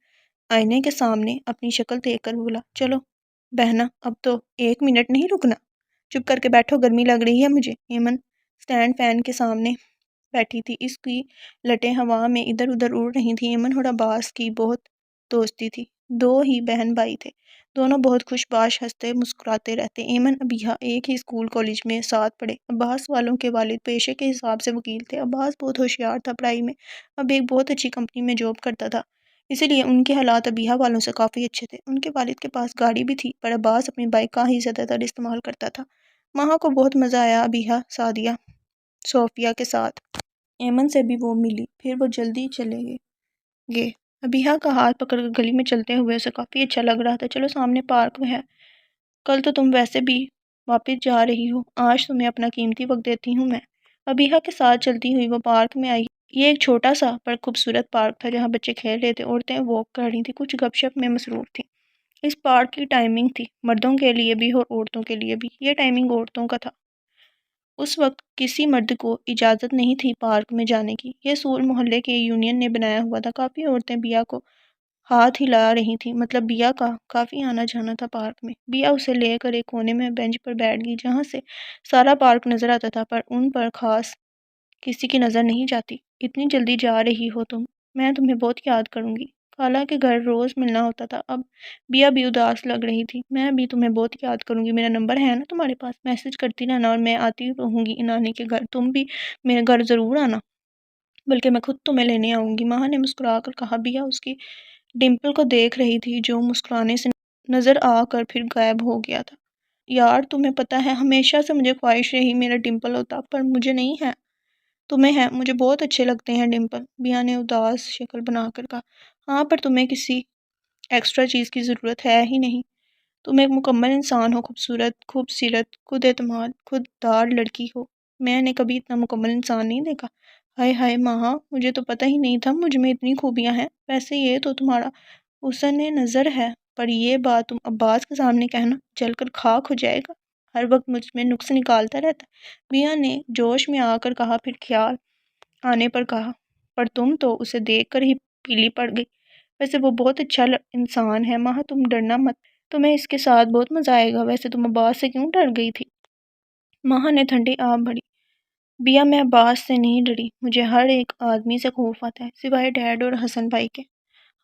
آئینے کے سامنے اپنی شکل دیکھ کر بولا، چلو بہنا اب تو 1 منٹ نہیں رکنا، چپ کر کے بیٹھو، گرمی لگ رہی ہے مجھے۔ ایمن سٹینڈ فین کے سامنے بیٹھی تھی، اس کی لٹیں ہوا میں ادھر ادھر اڑ رہی تھیں۔ ایمن اور عباس کی بہت دوستی تھی، 2 ہی بہن بھائی تھے، دونوں بہت خوش باش، ہنستے مسکراتے رہتے۔ ایمن ابیحا ایک ہی اسکول کالج میں ساتھ پڑھے۔ عباس والوں کے والد پیشے کے حساب سے وکیل تھے۔ عباس بہت ہوشیار تھا پڑھائی میں، اب ایک بہت اچھی کمپنی میں جاب کرتا تھا، اسی لیے ان کے حالات ابیحا والوں سے کافی اچھے تھے۔ ان کے والد کے پاس گاڑی بھی تھی، پر عباس اپنی بائک کا ہی زیادہ تر استعمال کرتا تھا۔ ماہا کو بہت مزہ آیا ابیحا، سعدیہ، صوفیہ کے ساتھ۔ ایمن سے بھی وہ ملی، پھر وہ جلدی چلے گئے۔ ابیحا کا ہاتھ پکڑ کر گلی میں چلتے ہوئے اسے کافی اچھا لگ رہا تھا۔ چلو سامنے پارک ہے، کل تو تم ویسے بھی واپس جا رہی ہو، آج تمہیں اپنا قیمتی وقت دیتی ہوں میں۔ ابیحا کے ساتھ چلتی ہوئی وہ پارک میں آئی۔ یہ ایک چھوٹا سا پر خوبصورت پارک تھا جہاں بچے کھیل رہے تھے، عورتیں واک کر رہی تھیں، کچھ گپ شپ میں مصروف تھیں۔ اس پارک کی ٹائمنگ تھی مردوں کے لیے بھی اور عورتوں کے لیے بھی۔ یہ ٹائمنگ عورتوں کا تھا، اس وقت کسی مرد کو اجازت نہیں تھی پارک میں جانے کی، یہ اصول محلے کے یونین نے بنایا ہوا تھا۔ کافی عورتیں بیا کو ہاتھ ہلا رہی تھیں، مطلب بیا کا کافی آنا جانا تھا پارک میں۔ بیا اسے لے کر ایک کونے میں بینچ پر بیٹھ گئی جہاں سے سارا پارک نظر آتا تھا، پر ان پر خاص کسی کی نظر نہیں جاتی۔ اتنی جلدی جا رہی ہو تم، میں تمہیں بہت یاد کروں گی، خالہ کے گھر روز ملنا ہوتا تھا۔ اب بیا بھی اداس لگ رہی تھی۔ میں بھی تمہیں بہت یاد کروں گی، میرا نمبر ہے نا تمہارے پاس، میسج کرتی رہنا، اور میں آتی رہوں گی نانی کے گھر، تم بھی میرے گھر ضرور آنا، بلکہ میں خود تمہیں لینے آؤں گی۔ ماہا نے مسکرا کر کہا۔ بیا اس کی ڈمپل کو دیکھ رہی تھی جو مسکرانے سے نظر آ کر پھر غائب ہو گیا تھا۔ یار تمہیں پتہ ہے ہمیشہ سے مجھے خواہش رہی میرا ڈمپل ہوتا، پر مجھے نہیں ہے، تمہیں ہیں مجھے بہت اچھے لگتے ہیں ڈمپل، بیا نے اداس شکل بنا کر کہا۔ ہاں پر تمہیں کسی ایکسٹرا چیز کی ضرورت ہے ہی نہیں، تم ایک مکمل انسان ہو، خوبصورت، خوبصیرت، خود اعتماد، خود دار لڑکی ہو۔ میں نے کبھی اتنا مکمل انسان نہیں دیکھا۔ ہائے ہائے ماہا، مجھے تو پتہ ہی نہیں تھا مجھ میں اتنی خوبیاں ہیں۔ ویسے یہ تو تمہارا حسن نظر ہے، پر یہ بات تم عباس کے سامنے کہنا، جل کر خاک ہو جائے گا، ہر وقت مجھ میں نقص نکالتا رہتا۔ بیا نے جوش میں آ کر کہا، پھر خیال آنے پر کہا، پر تم تو اسے دیکھ کر ہی پیلی پڑ گئی۔ ویسے وہ بہت اچھا انسان ہے ماہا، تم ڈرنا مت، تمہیں اس کے ساتھ بہت مزہ آئے گا۔ ویسے تم عباس سے کیوں ڈر گئی تھی؟ ماہا نے ٹھنڈی آہ بھری۔ بیا میں عباس سے نہیں ڈری، مجھے ہر ایک آدمی سے خوف آتا ہے سوائے ڈیڈ اور حسن بھائی کے۔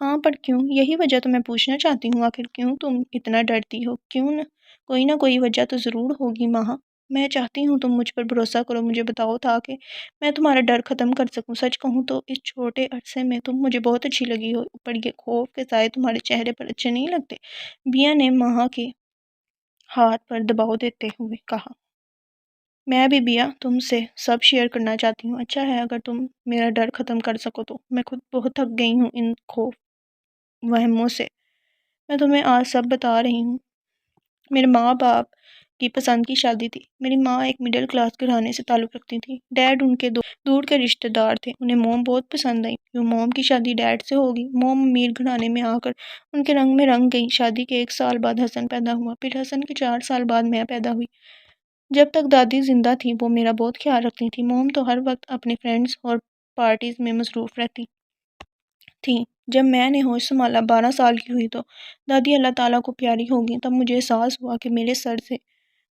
ہاں پر کیوں؟ یہی وجہ تو میں پوچھنا چاہتی ہوں، آخر کیوں تم اتنا ڈرتی ہو؟ کیوں نہ کوئی وجہ تو ضرور ہوگی ماہا۔ میں چاہتی ہوں تم مجھ پر بھروسہ کرو، مجھے بتاؤ تاکہ میں تمہارا ڈر ختم کر سکوں۔ سچ کہوں تو اس چھوٹے عرصے میں تم مجھے بہت اچھی لگی ہو، پر یہ خوف کے سائے تمہارے چہرے پر اچھے نہیں لگتے۔ بیا نے ماہا کے ہاتھ پر دباؤ دیتے ہوئے کہا۔ میں بھی بیا تم سے سب شیئر کرنا چاہتی ہوں، اچھا ہے اگر تم میرا ڈر ختم کر سکو تو۔ میں خود بہت تھک گئی ہوں ان خوف وہموں سے، میں تمہیں آج سب بتا رہی ہوں۔ میرے ماں باپ کی پسند کی شادی تھی، میری ماں ایک مڈل کلاس گھرانے سے تعلق رکھتی تھی، ڈیڈ ان کے دور کے رشتہ دار تھے، انہیں موم بہت پسند آئی، کیوں موم کی شادی ڈیڈ سے ہوگی۔ موم امیر گھرانے میں آ کر ان کے رنگ میں رنگ گئی، شادی کے 1 سال بعد حسن پیدا ہوا، پھر حسن کے 4 سال بعد میں پیدا ہوئی۔ جب تک دادی زندہ تھی وہ میرا بہت خیال رکھتی تھی، موم تو ہر وقت اپنے فرینڈز اور پارٹیز میں مصروف رہتی تھیں۔ جب میں نے ہوش سنبھالا 12 سال کی ہوئی تو دادی اللہ تعالیٰ کو پیاری ہوگی، تب مجھے احساس ہوا کہ میرے سر سے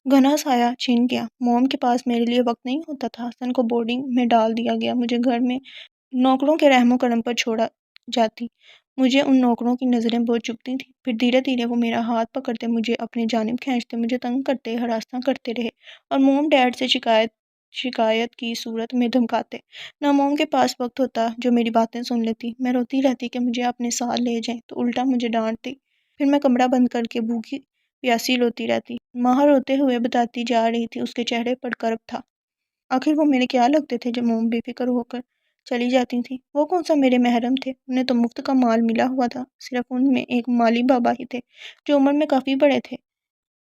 گھنا سایہ چھن گیا، موم کے پاس میرے لیے وقت نہیں ہوتا تھا، حسن کو بورڈنگ میں ڈال دیا گیا، مجھے گھر میں نوکروں کے رحم و کرم پر چھوڑا جاتی، مجھے ان نوکروں کی نظریں بہت چبھتی تھیں، پھر دھیرے دھیرے وہ میرا ہاتھ پکڑتے مجھے اپنی جانب کھینچتے، مجھے تنگ کرتے، ہراساں کرتے رہے، اور موم ڈیڈ سے شکایت کی صورت میں دھمکاتے۔ نہ موم کے پاس وقت ہوتا جو میری باتیں سن لیتی، میں روتی رہتی کہ مجھے اپنے ساتھ لے جائیں تو الٹا مجھے ڈانٹتی، پھر میں کمرہ بند کر کے بھوکی پیاسی روتی رہتی۔ ماہا روتے ہوئے بتاتی جا رہی تھی، اس کے چہرے پر کرب تھا۔ آخر وہ میرے کیا لگتے تھے جو موم بے فکر ہو کر چلی جاتی تھی؟ وہ کون سا میرے محرم تھے؟ انہیں تو مفت کا مال ملا ہوا تھا، صرف ان میں ایک مالی بابا ہی تھے جو عمر میں کافی بڑے تھے،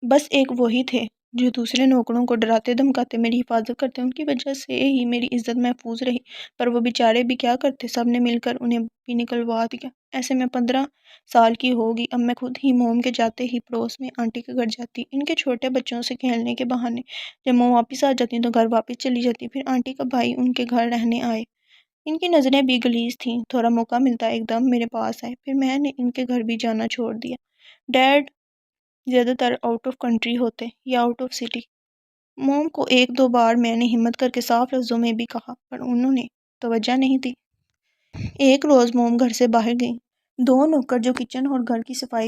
بس ایک وہی تھے جو دوسرے نوکروں کو ڈراتے دھمکاتے میری حفاظت کرتے، ان کی وجہ سے ہی میری عزت محفوظ رہی، پر وہ بیچارے بھی کیا کرتے، سب نے مل کر انہیں بھی نکلوا دیا۔ ایسے میں 15 سال کی ہوگی، اب میں خود ہی موم کے جاتے ہی پڑوس میں آنٹی کے گھر جاتی، ان کے چھوٹے بچوں سے کھیلنے کے بہانے، جب موم واپس آ جاتی تو گھر واپس چلی جاتی، پھر آنٹی کا بھائی ان کے گھر رہنے آئے، ان کی نظریں بھی غلیظ تھیں، تھوڑا موقع ملتا ایک دم میرے پاس آئے، پھر میں نے ان کے گھر بھی جانا چھوڑ دیا۔ ڈیڈ زیادہ تر آؤٹ آف کنٹری ہوتے یا آؤٹ آف سٹی۔ موم کو 1-2 بار میں نے ہمت کر کے صاف لفظوں میں بھی کہا، پر انہوں نے توجہ نہیں دی۔ ایک روز موم گھر سے باہر گئی، 2 نوکر جو کچن اور گھر کی صفائی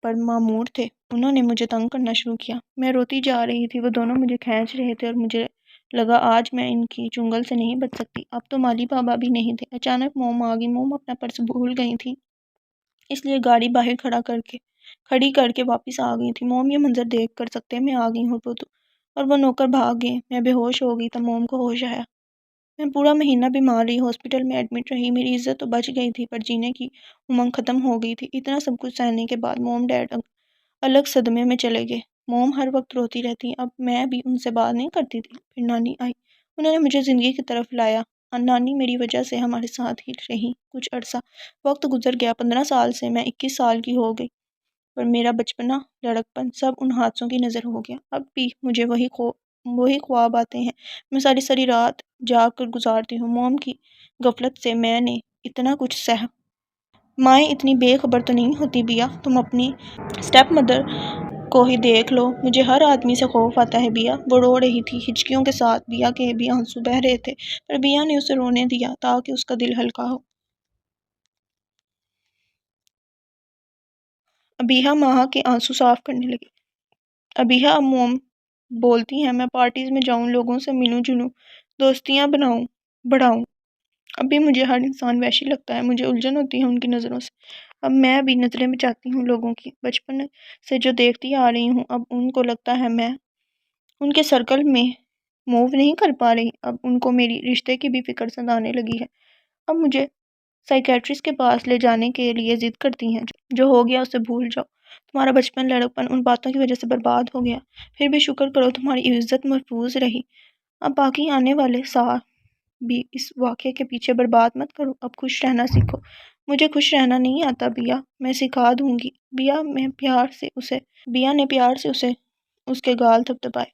پر مامور تھے، انہوں نے مجھے تنگ کرنا شروع کیا، میں روتی جا رہی تھی، وہ دونوں مجھے کھینچ رہے تھے اور مجھے لگا آج میں ان کی چنگل سے نہیں بچ سکتی۔ اب تو مالی بابا بھی نہیں تھے، اچانک موم آ گئی، موم اپنا پرس بھول گئی تھی، اس لیے گاڑی باہر کھڑی کر کے واپس آ گئی تھی۔ موم یہ منظر دیکھ کر سکتے میں آ گئی ہوں اور وہ نوکر بھاگ گئے، میں بے ہوش ہو گئی، تب موم کو ہوش آیا۔ میں پورا مہینہ بیمار رہی، ہاسپٹل میں ایڈمٹ رہی، میری عزت تو بچ گئی تھی پر جینے کی امنگ ختم ہو گئی تھی۔ اتنا سب کچھ سہنے کے بعد موم ڈیڈ الگ صدمے میں چلے گئے، موم ہر وقت روتی رہتی، اب میں بھی ان سے بات نہیں کرتی تھی۔ پھر نانی آئی، انہوں نے مجھے زندگی کی طرف لایا، نانی میری وجہ سے ہمارے ساتھ ہی رہی، کچھ عرصہ وقت گزر گیا، 15 سال سے میں 21 سال کی ہو گئی، پر میرا بچپنا، لڑکپن سب ان حادثوں کی نظر ہو گیا، اب بھی مجھے وہی خواب آتے ہیں، میں ساری ساری رات جاگ کر گزارتی ہوں۔ موم کی غفلت سے میں نے اتنا کچھ سہ۔ مائیں اتنی بے خبر تو نہیں ہوتی بیا، تم اپنی اسٹیپ مدر کو ہی دیکھ لو، مجھے ہر آدمی سے خوف آتا ہے بیا۔ وہ رو رہی تھی ہچکیوں کے ساتھ، بیا کے بھی آنسو بہہ رہے تھے، پر بیا نے اسے رونے دیا تاکہ اس کا دل ہلکا ہو۔ ابیحہ ماہا کے آنسو صاف کرنے لگی۔ ابیحہ اب موم بولتی ہیں، میں پارٹیز میں جاؤں، لوگوں سے ملوں جلوں، دوستیاں بڑھاؤں، اب بھی مجھے ہر انسان وحشی لگتا ہے، مجھے الجھن ہوتی ہے ان کی نظروں سے، اب میں بھی نظریں بچاتی ہوں لوگوں کی، بچپن سے جو دیکھتی آ رہی ہوں، اب ان کو لگتا ہے میں ان کے سرکل میں موو نہیں کر پا رہی، اب ان کو میری رشتے کی بھی فکر ستانے لگی ہے۔ اب مجھے سائیکیٹرسٹ کے پاس لے جانے کے لیے ضد کرتی ہیں۔ جو ہو گیا اسے بھول جاؤ، تمہارا بچپن لڑکپن ان باتوں کی وجہ سے برباد ہو گیا، پھر بھی شکر کرو تمہاری عزت محفوظ رہی۔ اب باقی آنے والے سال بھی اس واقعے کے پیچھے برباد مت کرو، اب خوش رہنا سیکھو۔ مجھے خوش رہنا نہیں آتا بیا، میں سکھا دوں گی۔ بیا نے پیار سے اسے اس کے گال تھپتھپائے۔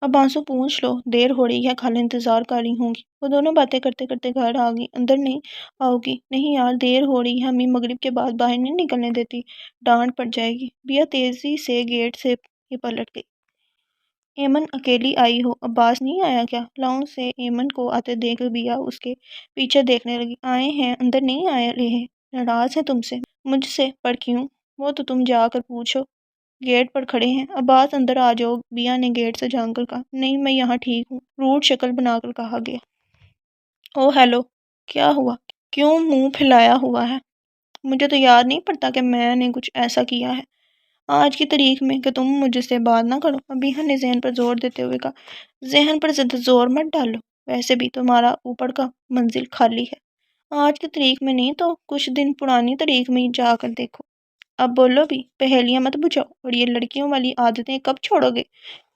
اب آنسو پونچھ لو، دیر ہو رہی ہے، خالہ انتظار کر رہی ہوں گی۔ وہ دونوں باتیں کرتے کرتے گھر آ گئی۔ اندر نہیں آؤ گی؟ نہیں یار، دیر ہو رہی ہے، امی مغرب کے بعد باہر نہیں نکلنے دیتی، ڈانٹ پڑ جائے گی۔ بیا تیزی سے گیٹ سے ہی پلٹ گئی۔ ایمن اکیلی آئی ہو؟ عباس نہیں آیا کیا؟ لاؤنج سے ایمن کو آتے دیکھ بیا اس کے پیچھے دیکھنے لگی۔ آئے ہیں، اندر نہیں آئے رہے، ناراض ہے تم سے؟ مجھ سے؟ پر کیوں؟ وہ تو تم جا کر پوچھو، گیٹ پر کھڑے ہیں۔ عباس اندر آ جاؤ، بیا نے گیٹ سے جھانک کر کہا۔ نہیں، میں یہاں ٹھیک ہوں، روڈ شکل بنا کر کہا گیا۔ او ہیلو، کیا ہوا؟ کیوں منہ پھیلایا ہوا ہے؟ مجھے تو یاد نہیں پڑتا کہ میں نے کچھ ایسا کیا ہے آج کی تاریخ میں کہ تم مجھ سے بات نہ کرو۔ ابیہ نے ذہن پر زور دیتے ہوئے کہا۔ ذہن پر زیادہ زور مت ڈالو، ویسے بھی تمہارا اوپر کا منزل خالی ہے۔ آج کی تاریخ میں نہیں تو کچھ دن پرانی تاریخ میں جا کر دیکھو۔ اب بولو بھی، پہیلیاں مت بجھاؤ، اور یہ لڑکیوں والی عادتیں کب چھوڑو گے؟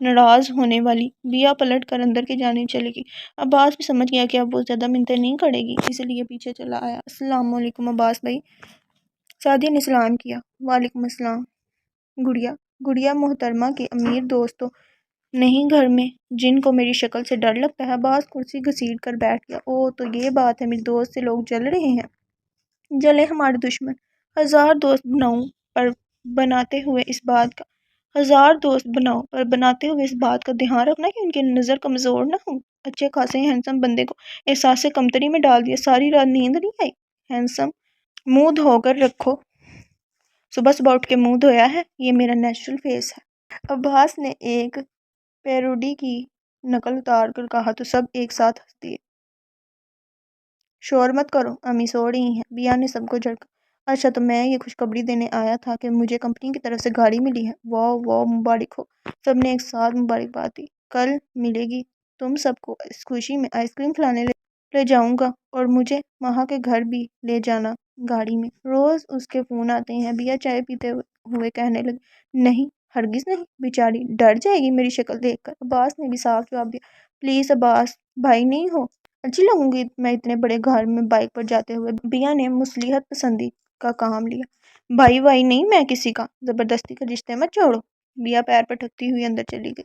ناراض ہونے والی بیا پلٹ کر اندر کی جانب چلے گی۔ عباس بھی سمجھ گیا کہ اب وہ زیادہ منتیں نہیں کرے گی، اس لیے پیچھے چلا آیا۔ السلام علیکم عباس بھائی۔ سعدیہ نے سلام کیا۔ وعلیکم السلام۔ گڑیا محترمہ کے امیر دوست تو نہیں گھر میں جن کو میری شکل سے ڈر لگتا ہے؟ عباس کرسی گھسیٹ کر بیٹھ گیا۔ اوہ تو یہ بات ہے، میرے دوست سے لوگ جل رہے ہیں۔ جلے ہمارے دشمن، ہزار دوست بناؤ پر بناتے ہوئے اس بات کا دھیان رکھنا کہ ان کی نظر کمزور نہ ہو۔ اچھے خاصے ہینسم بندے کو احساس کمتری میں ڈال دیا، ساری رات نیند نہیں آئی۔ ہینسم منہ دھو کر رکھو، صبح صبح اٹھ کے منہ دھویا ہے، یہ میرا نیچرل فیس ہے۔ عباس نے ایک پیروڈی کی نقل اتار کر کہا تو سب ایک ساتھ ہنس دیے۔ شور مت کرو، امی سو رہی ہیں، بیا نے سب کو جھڑکا۔ اچھا، تو میں یہ خوشخبری دینے آیا تھا کہ مجھے کمپنی کی طرف سے گاڑی ملی ہے۔ واہ واہ، مبارک ہو۔ سب نے ایک ساتھ مبارکباد دی۔ کل ملے گی تم سب کو، اس خوشی میں آئس کریم کھلانے لے جاؤں گا، اور مجھے ماہا کے گھر بھی لے جانا گاڑی میں، روز اس کے فون آتے ہیں۔ بیا چائے پیتے ہوئے کہنے لگی۔ نہیں، ہرگز نہیں، بیچاری ڈر جائے گی میری شکل دیکھ کر۔ عباس نے بھی صاف جواب دیا۔ پلیز عباس بھائی نہیں ہو، اچھی لگوں گی میں اتنے بڑے گھر میں بائک پر جاتے ہوئے۔ بیا نے مصلحت پسندی کا کام لیا۔ بھائی وائی نہیں میں کسی کا، زبردستی کا رشتے مت چھوڑو۔ بیا پیر پٹکتی ہوئی اندر چلی گئی۔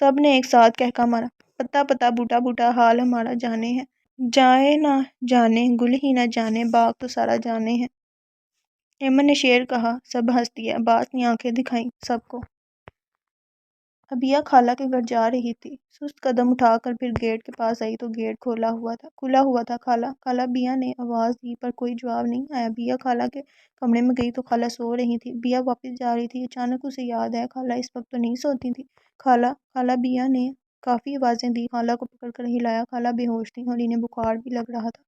سب نے ایک ساتھ کہکا مارا۔ پتا پتا بوٹا بوٹا حال ہمارا جانے ہے، جائے نہ جانے گل ہی نہ جانے باغ تو سارا جانے ہے۔ ایمن نے شعر کہا، سب ہنس دیے۔ عباس نے آنکھیں دکھائیں سب کو۔ ابیہ خالہ کے گھر جا رہی تھی، سست قدم اٹھا کر پھر گیٹ کے پاس آئی تو گیٹ کھلا ہوا تھا۔ خالہ بیا نے آواز دی پر کوئی جواب نہیں آیا۔ بیا خالہ کے کمرے میں گئی تو خالہ سو رہی تھی۔ بیا واپس جا رہی تھی، اچانک اسے یاد آیا خالہ اس وقت تو نہیں سوتی تھی۔ خالہ بیا نے کافی آوازیں دی، خالہ کو پکڑ کر ہلایا، خالہ بے ہوش تھی اور انہیں بخار بھی لگ رہا تھا۔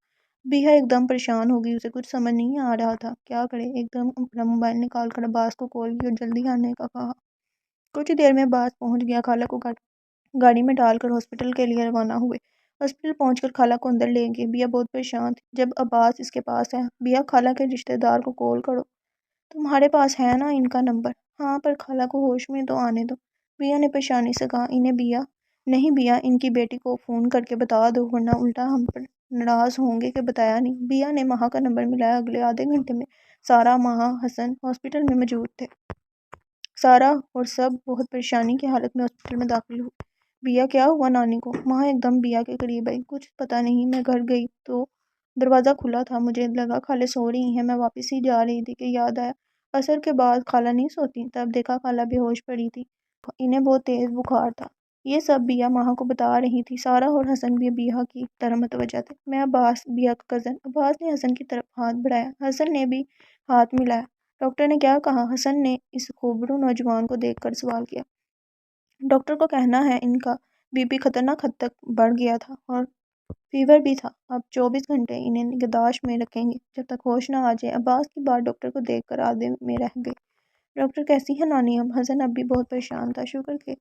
بیا ایک دم پریشان ہو گئی، اسے کچھ سمجھ نہیں آ رہا تھا کیا کرے۔ ایک دم اپنا موبائل نکال کر عباس کو کال کی اور جلدی آنے کا کہا۔ کچھ دیر میں عباس پہنچ گیا، خالہ کو گاڑی میں ڈال کر ہاسپٹل کے لیے روانہ ہوئے۔ ہاسپٹل پہنچ کر خالہ کو اندر لے گئے۔ بیا بہت پریشان تھی۔ جب عباس اس کے پاس ہے، بیا خالہ کے رشتہ دار کو کال کرو۔ تمہارے پاس ہے نا ان کا نمبر؟ ہاں، پر خالہ کو ہوش میں تو آنے دو، بیا نے پریشانی سے کہا۔ نہیں بیا، ان کی بیٹی کو فون کر کے بتا دو، ورنہ الٹا ہم پر ناراض ہوں گے کہ بتایا نہیں۔ بیا نے ماہا کا نمبر ملایا۔ اگلے آدھے گھنٹے میں سارا، ماہا، حسن ہاسپٹل میں موجود تھے۔ سارا اور سب بہت پریشانی کی حالت میں ہاسپٹل میں داخل ہوئے۔ بیا کیا ہوا نانی کو؟ ماہا ایک دم بیا کے قریب آئی۔ کچھ پتا نہیں، میں گھر گئی تو دروازہ کھلا تھا، مجھے لگا خالہ سو رہی ہیں، میں واپس ہی جا رہی تھی کہ یاد آیا عصر کے بعد خالہ نہیں سوتی، تب دیکھا خالہ بے ہوش پڑی تھی، انہیں بہت تیز بخار تھا۔ یہ سب بیا ماہا کو بتا رہی تھی۔ سارا اور حسن بھی بیا کی طرف متوجہ تھے۔ میں عباس، بیا کا کزن۔ عباس نے حسن کی طرف ہاتھ بڑھایا، حسن نے بھی ہاتھ ملایا۔ ڈاکٹر نے کیا کہا؟ حسن نے اس خوبرو نوجوان کو دیکھ کر سوال کیا۔ ڈاکٹر کو کہنا ہے ان کا بی پی خطرناک حد تک بڑھ گیا تھا اور فیور بھی تھا، اب 24 گھنٹے انہیں نگہداشت میں رکھیں گے جب تک ہوش نہ آ جائے۔ عباس کی بات ڈاکٹر کو دیکھ کر آدھے میں رہ گئی۔ ڈاکٹر کیسی ہے نانی اب؟ حسن اب بھی بہت پریشان تھا۔ شکر کہ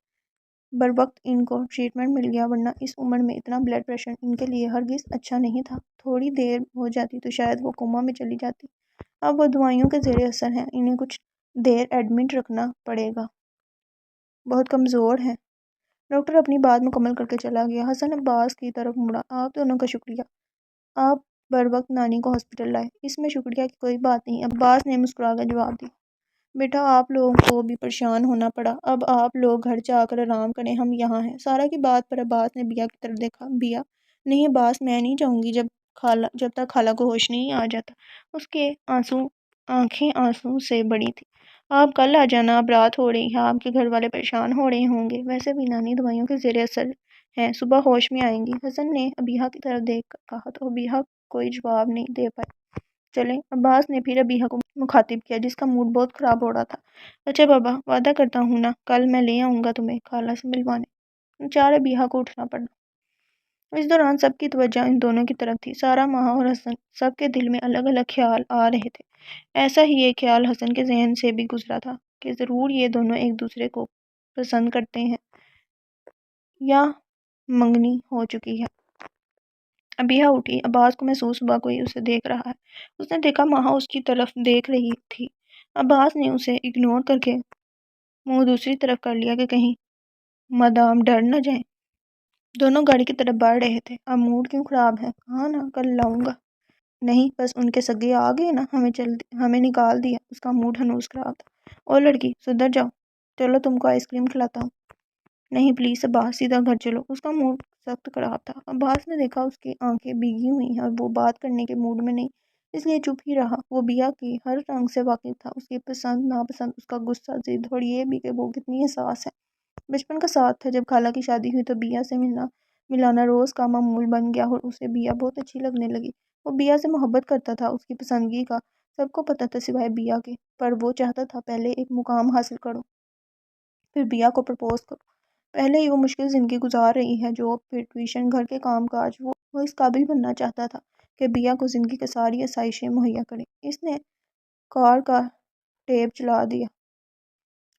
بر وقت ان کو ٹریٹمنٹ مل گیا، ورنہ اس عمر میں اتنا بلڈ پریشر ان کے لیے ہرگز اچھا نہیں تھا۔ تھوڑی دیر ہو جاتی تو شاید وہ کوما میں چلی جاتی۔ اب وہ دوائیوں کے زیر اثر ہیں، انہیں کچھ دیر ایڈمٹ رکھنا پڑے گا، بہت کمزور ہیں۔ ڈاکٹر اپنی بات مکمل کر کے چلا گیا۔ حسن عباس کی طرف مڑا۔ آپ دونوں کا شکریہ، آپ بر وقت نانی کو ہاسپٹل لائے، اس میں شکریہ کی کوئی بات نہیں، عباس نے مسکرا کر جواب دیا۔ بیٹا آپ لوگوں کو بھی پریشان ہونا پڑا، اب آپ لوگ گھر جا کر آرام کریں، ہم یہاں ہیں۔ سارا کی بات پر عباس نے بیا کی طرف دیکھا۔ بیا نہیں عباس، میں نہیں جاؤں گی جب تک خالہ کو ہوش نہیں آ جاتا۔ اس کے آنکھیں آنسو سے بڑی تھی۔ آپ کل آ جانا، اب رات ہو رہی ہے، آپ کے گھر والے پریشان ہو رہے ہوں گے، ویسے بھی نانی دوائیوں کے زیر اثر ہیں، صبح ہوش میں آئیں گی۔ حسن نے ابیہا کی طرف دیکھ کر کہا تو ابیہا کوئی جواب نہیں دے پائی۔ چلیں، عباس نے پھر ابیہا کو مخاطب کیا جس کا موڈ بہت خراب ہو رہا تھا۔ اچھا بابا، وعدہ کرتا ہوں نا، کل میں لے آؤں گا تمہیں خالہ سے ملوانے۔ چار ابیہا کو اٹھنا پڑا۔ اس دوران سب کی توجہ ان دونوں کی طرف تھی، سارا، ماہا اور حسن۔ سب کے دل میں الگ الگ خیال آ رہے تھے۔ ایسا ہی ایک خیال حسن کے ذہن سے بھی گزرا تھا کہ ضرور یہ دونوں ایک دوسرے کو پسند کرتے ہیں یا منگنی ہو چکی ہے۔ ابیہا اٹھی، عباس کو محسوس ہوا کوئی اسے دیکھ رہا ہے۔ اس نے دیکھا ماہا اس کی طرف دیکھ رہی تھی۔ عباس نے اسے اگنور کر کے منہ دوسری طرف کر لیا کہ کہیں مدام ڈر نہ جائیں۔ دونوں گاڑی کی طرف بڑھ رہے تھے۔ اب موڈ کیوں خراب ہے؟ کہا نا کل لاؤں گا۔ نہیں، بس ان کے سگے آ گئے نا، ہمیں نکال دیا۔ اس کا موڈ ہنوز خراب تھا۔ او لڑکی سدھر جاؤ، چلو تم کو آئس کریم کھلاتا ہوں۔ نہیں پلیز عباس، سیدھا گھر چلو۔ اس کا موڈ سخت خراب تھا۔ عباس نے دیکھا اس کی آنکھیں بھیگی ہوئی ہیں اور وہ بات کرنے کے موڈ میں نہیں، اس لیے چپ ہی رہا۔ وہ بیا کی ہر رنگ سے واقف تھا، اس کی پسند ناپسند، اس کا غصہ، ضد، اور یہ بھی کہ وہ کتنی حساس ہے۔ بچپن کا ساتھ تھا، جب خالہ کی شادی ہوئی تو بیا سے ملانا روز کا معمول بن گیا اور اسے بیا بہت اچھی لگنے لگی۔ وہ بیا سے محبت کرتا تھا، اس کی پسندگی کا سب کو پتہ تھا سوائے بیا کے، پر وہ چاہتا تھا پہلے ایک مقام حاصل کرو، پھر بیا کو پرپوز کرو۔ پہلے ہی وہ مشکل زندگی گزار رہی ہے، جاب، پھر ٹیوشن، گھر کے کام کاج۔ وہ اس قابل بننا چاہتا تھا کہ بیا کو زندگی کی ساری آسائشیں مہیا کرے۔ اس نے کار کا ٹیپ چلا دیا۔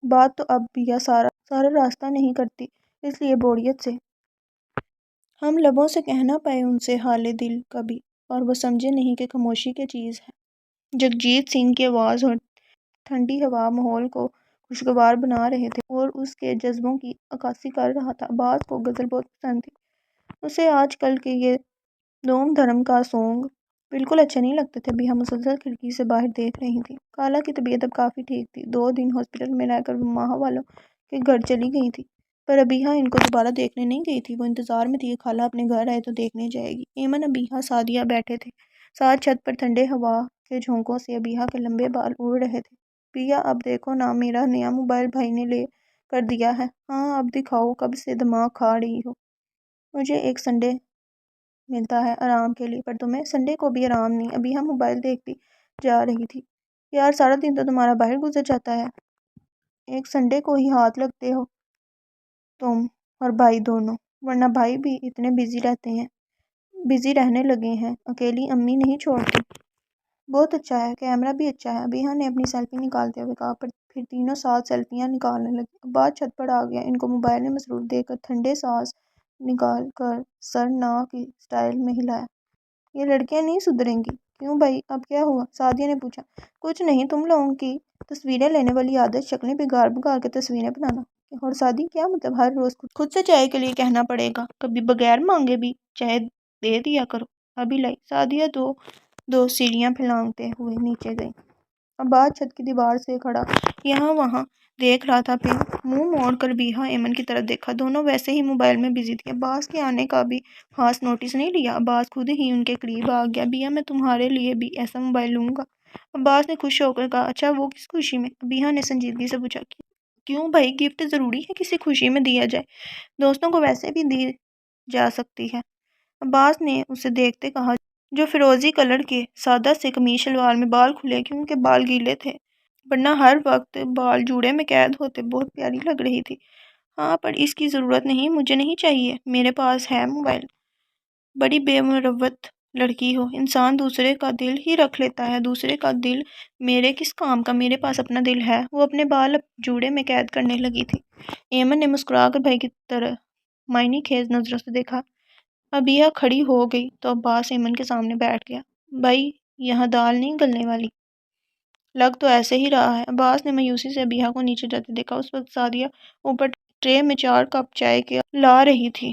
بات تو اب بیا سارا راستہ نہیں کرتی، اس لیے بوڑھیت سے ہم لبوں سے کہہ نہ پائے ان سے حال دل کبھی، اور وہ سمجھے نہیں کہ خاموشی کیا چیز ہے۔ جگجیت سنگھ کی آواز اور ٹھنڈی ہوا ماحول کو خوشگوار بنا رہے تھے اور اس کے جذبوں کی عکاسی کر رہا تھا۔ عباس کو غزل بہت پسند تھی۔ اسے آج کل کے یہ دوم دھرم کا سونگ بالکل اچھے نہیں لگتے تھے۔ بیا مسلسل کھڑکی سے باہر دیکھ رہی تھی۔ خالہ کی طبیعت اب کافی ٹھیک تھی۔ 2 دن ہاسپٹل میں رہ کر وہ ماہا والوں کے گھر چلی گئی تھی، پر ابیہا ان کو دوبارہ دیکھنے نہیں گئی تھی۔ وہ انتظار میں تھی کہ خالہ اپنے گھر آئے تو دیکھنے جائے گی۔ ایمن، ابیہا، سعدیہ بیٹھے تھے ساتھ چھت پر، ٹھنڈے ہوا کے جھونکوں سے ابیہا کے لمبے بال اڑ رہے تھے۔ بیا اب دیکھو نا، میرا نیا موبائل بھائی نے لے کر دیا ہے۔ ہاں اب دکھاؤ، کب سے دماغ کھا رہی ہو۔ مجھے ایک سنڈے ملتا ہے آرام کے لیے، پر تمہیں سنڈے کو بھی آرام نہیں۔ ابیہا موبائل دیکھتی جا رہی تھی۔ یار سارا دن تو تمہارا باہر گزر جاتا ہے، ایک سنڈے کو ہی ہاتھ لگتے ہو تم اور بھائی دونوں، ورنہ بھائی بھی اتنے بزی رہنے لگے ہیں، اکیلی امی نہیں چھوڑتی۔ بہت اچھا ہے، کیمرہ بھی اچھا ہے، ابیہا نے اپنی سیلفی نکالتے ہوئے کہا، پھر تینوں ساتھ سیلفیاں نکالنے لگے۔ عباس چھت پر آ گیا، ان کو موبائل میں مصروف دیکھ کر ٹھنڈے سانس نکال کر سر نا کی سٹائل میں ہلایا۔ یہ لڑکیاں نہیں سدھریں گی۔ کیوں بھائی، اب کیا ہوا؟ سعدیہ نے پوچھا۔ کچھ نہیں، تم لوگوں کی تصویریں لینے والی عادت، شکلیں بگاڑ بگاڑ کے تصویریں بنانا۔ اور شادی کیا مطلب، ہر روز خود سے چائے کے لیے کہنا پڑے گا، کبھی بغیر مانگے بھی چائے دے دیا کرو، ابھی لائی۔ سعدیہ دو سیڑھیاں پھلانگتے ہوئے نیچے گئی۔ عباس چھت کی دیوار سے کھڑا یہاں وہاں دیکھ رہا تھا، پھر منہ موڑ کر ابیہا ایمن کی طرف دیکھا۔ دونوں ویسے ہی موبائل میں بزی تھے۔ عباس کے آنے کا بھی خاص نوٹس نہیں لیا۔ عباس خود ہی ان کے قریب آ گیا۔ بیا میں تمہارے لیے بھی ایسا موبائل لوں گا۔ عباس نے خوش ہو کر کہا۔ اچھا، وہ کس خوشی میں؟ ابیہا نے سنجیدگی سے پوچھا۔ کیوں بھائی، گفٹ ضروری ہے کسی خوشی میں دیا جائے، دوستوں کو ویسے بھی دی جا سکتی ہے، عباس نے اسے دیکھتے کہا جو فیروزی کلر کے سادہ سے قمیص شلوار میں بال کھلے کیونکہ بال گیلے تھے، ورنہ ہر وقت بال جوڑے میں قید ہوتے، بہت پیاری لگ رہی تھی۔ ہاں پر اس کی ضرورت نہیں، مجھے نہیں چاہیے، میرے پاس ہے موبائل۔ بڑی بے مروت لڑکی ہو، انسان دوسرے کا دل ہی رکھ لیتا ہے۔ دوسرے کا دل میرے کس کام کا، میرے پاس اپنا دل ہے۔ وہ اپنے بال جوڑے میں قید کرنے لگی تھی۔ ایمن نے مسکرا کر بھائی کی طرح معنی خیز نظروں سے دیکھا۔ ابیہ کھڑی ہو گئی تو عباس ایمن کے سامنے بیٹھ گیا۔ بھائی یہاں دال نہیں گلنے والی، لگ تو ایسے ہی رہا ہے۔ عباس نے مایوسی سے ابیہ کو نیچے جاتے دیکھا۔ اس وقت سعدیہ اوپر ٹرے میں 4 کپ چائے کے لا رہی تھی،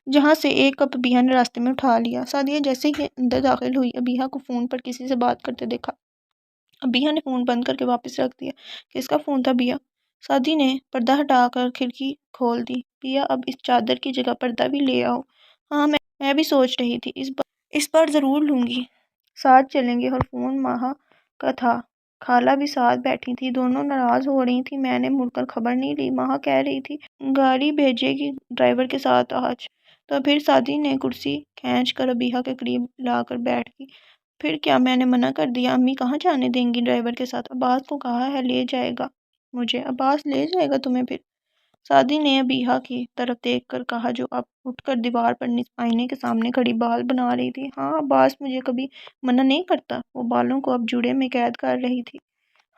جہاں سے ایک کپ ابیہ نے راستے میں اٹھا لیا۔ سعدیہ جیسے ہی اندر داخل ہوئی، ابیہ کو فون پر کسی سے بات کرتے دیکھا۔ ابیہ نے فون بند کر کے واپس رکھ دیا۔ کس کا فون تھا ابیہ؟ سعدی نے پردہ ہٹا کر کھڑکی کھول دی۔ ابیہ اب اس چادر کی جگہ پردہ بھی لے آؤ۔ ہاں میں بھی سوچ رہی تھی، اس بار ضرور لوں گی، ساتھ چلیں گے۔ اور فون ماہا کا تھا، خالہ بھی ساتھ بیٹھی تھی، دونوں ناراض ہو رہی تھی۔ میں نے مڑ کر خبر نہیں لی، ماہا کہہ رہی تھی گاڑی بھیجے گی ڈرائیور کے ساتھ آج۔ تو پھر سعدی نے کرسی کھینچ کر ابیہ کے قریب لا کر بیٹھ گئی۔ پھر کیا میں نے منع کر دیا؟ امی کہاں جانے دیں گی ڈرائیور کے ساتھ؟ عباس کو کہا ہے لے جائے گا مجھے۔ عباس لے جائے گا تمہیں پھر؟ سعدی نے ابیہ کی طرف دیکھ کر کہا، جو اب اٹھ کر دیوار پر آئینے کے سامنے کھڑی بال بنا رہی تھی۔ ہاں عباس مجھے کبھی منع نہیں کرتا۔ وہ بالوں کو اب جوڑے میں قید کر رہی تھی۔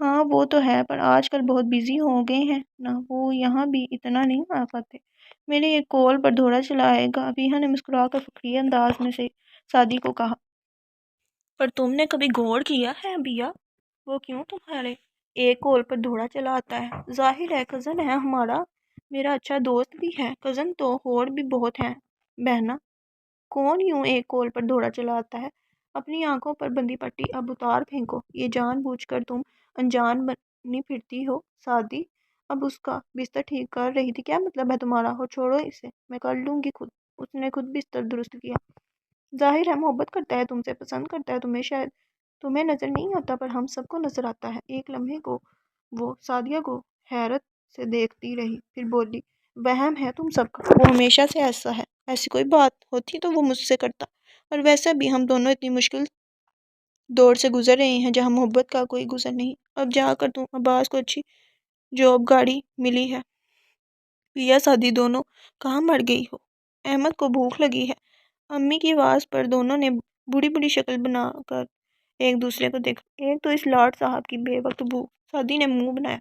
ہاں وہ تو ہے، پر آج کل بہت بزی ہو گئے ہیں نا، وہ یہاں بھی اتنا نہیں آ پاتے۔ میرے ایک کال پر دھوڑا چلائے گا؟ ابیہ نے مسکرا کر فخریہ انداز میں سے سعدی کو کہا۔ پر تم نے کبھی غور کیا ہے ابیہ، وہ کیوں تمہارے ایک کال پر دھوڑا چلاتا ہے؟ ظاہر ہے کزن ہے ہمارا، میرا اچھا دوست بھی ہے۔ کزن تو اور بھی بہت ہیں بہنا، کون یوں ایک کال پر دھوڑا چلاتا ہے؟ اپنی آنکھوں پر بندی پٹی اب اتار پھینکو، یہ جان بوجھ کر تم انجان بنی پھرتی ہو۔ سعدی اب اس کا بستر ٹھیک کر رہی تھی۔ کیا مطلب ہے تمہارا؟ اور چھوڑو اسے، میں کر لوں گی خود۔ اس نے خود بستر درست کیا۔ ظاہر ہے محبت کرتا ہے تم سے، پسند کرتا ہے تمہیں، شاید تمہیں نظر نہیں آتا پر ہم سب کو نظر آتا ہے۔ ایک لمحے کو وہ سعدیہ کو حیرت سے دیکھتی رہی، پھر بولی وہم ہے تم سب کا، وہ ہمیشہ سے ایسا ہے، ایسی کوئی بات ہوتی تو وہ مجھ سے کرتا۔ اور ویسے بھی ہم دونوں اتنی مشکل دور سے گزر رہے ہیں جہاں محبت کا کوئی گزر نہیں۔ اب جا کر تم عباس کو اچھی جاب گاڑی ملی ہے، پیا سعدی دونوں کہاں مر گئی ہو؟ احمد کو بھوک لگی ہے۔ امی کی آواز پر دونوں نے بڑی بڑی شکل بنا کر ایک دوسرے کو دیکھا۔ ایک تو اس لاٹ صاحب کی بے وقت بھوک۔ سعدی نے منہ بنایا۔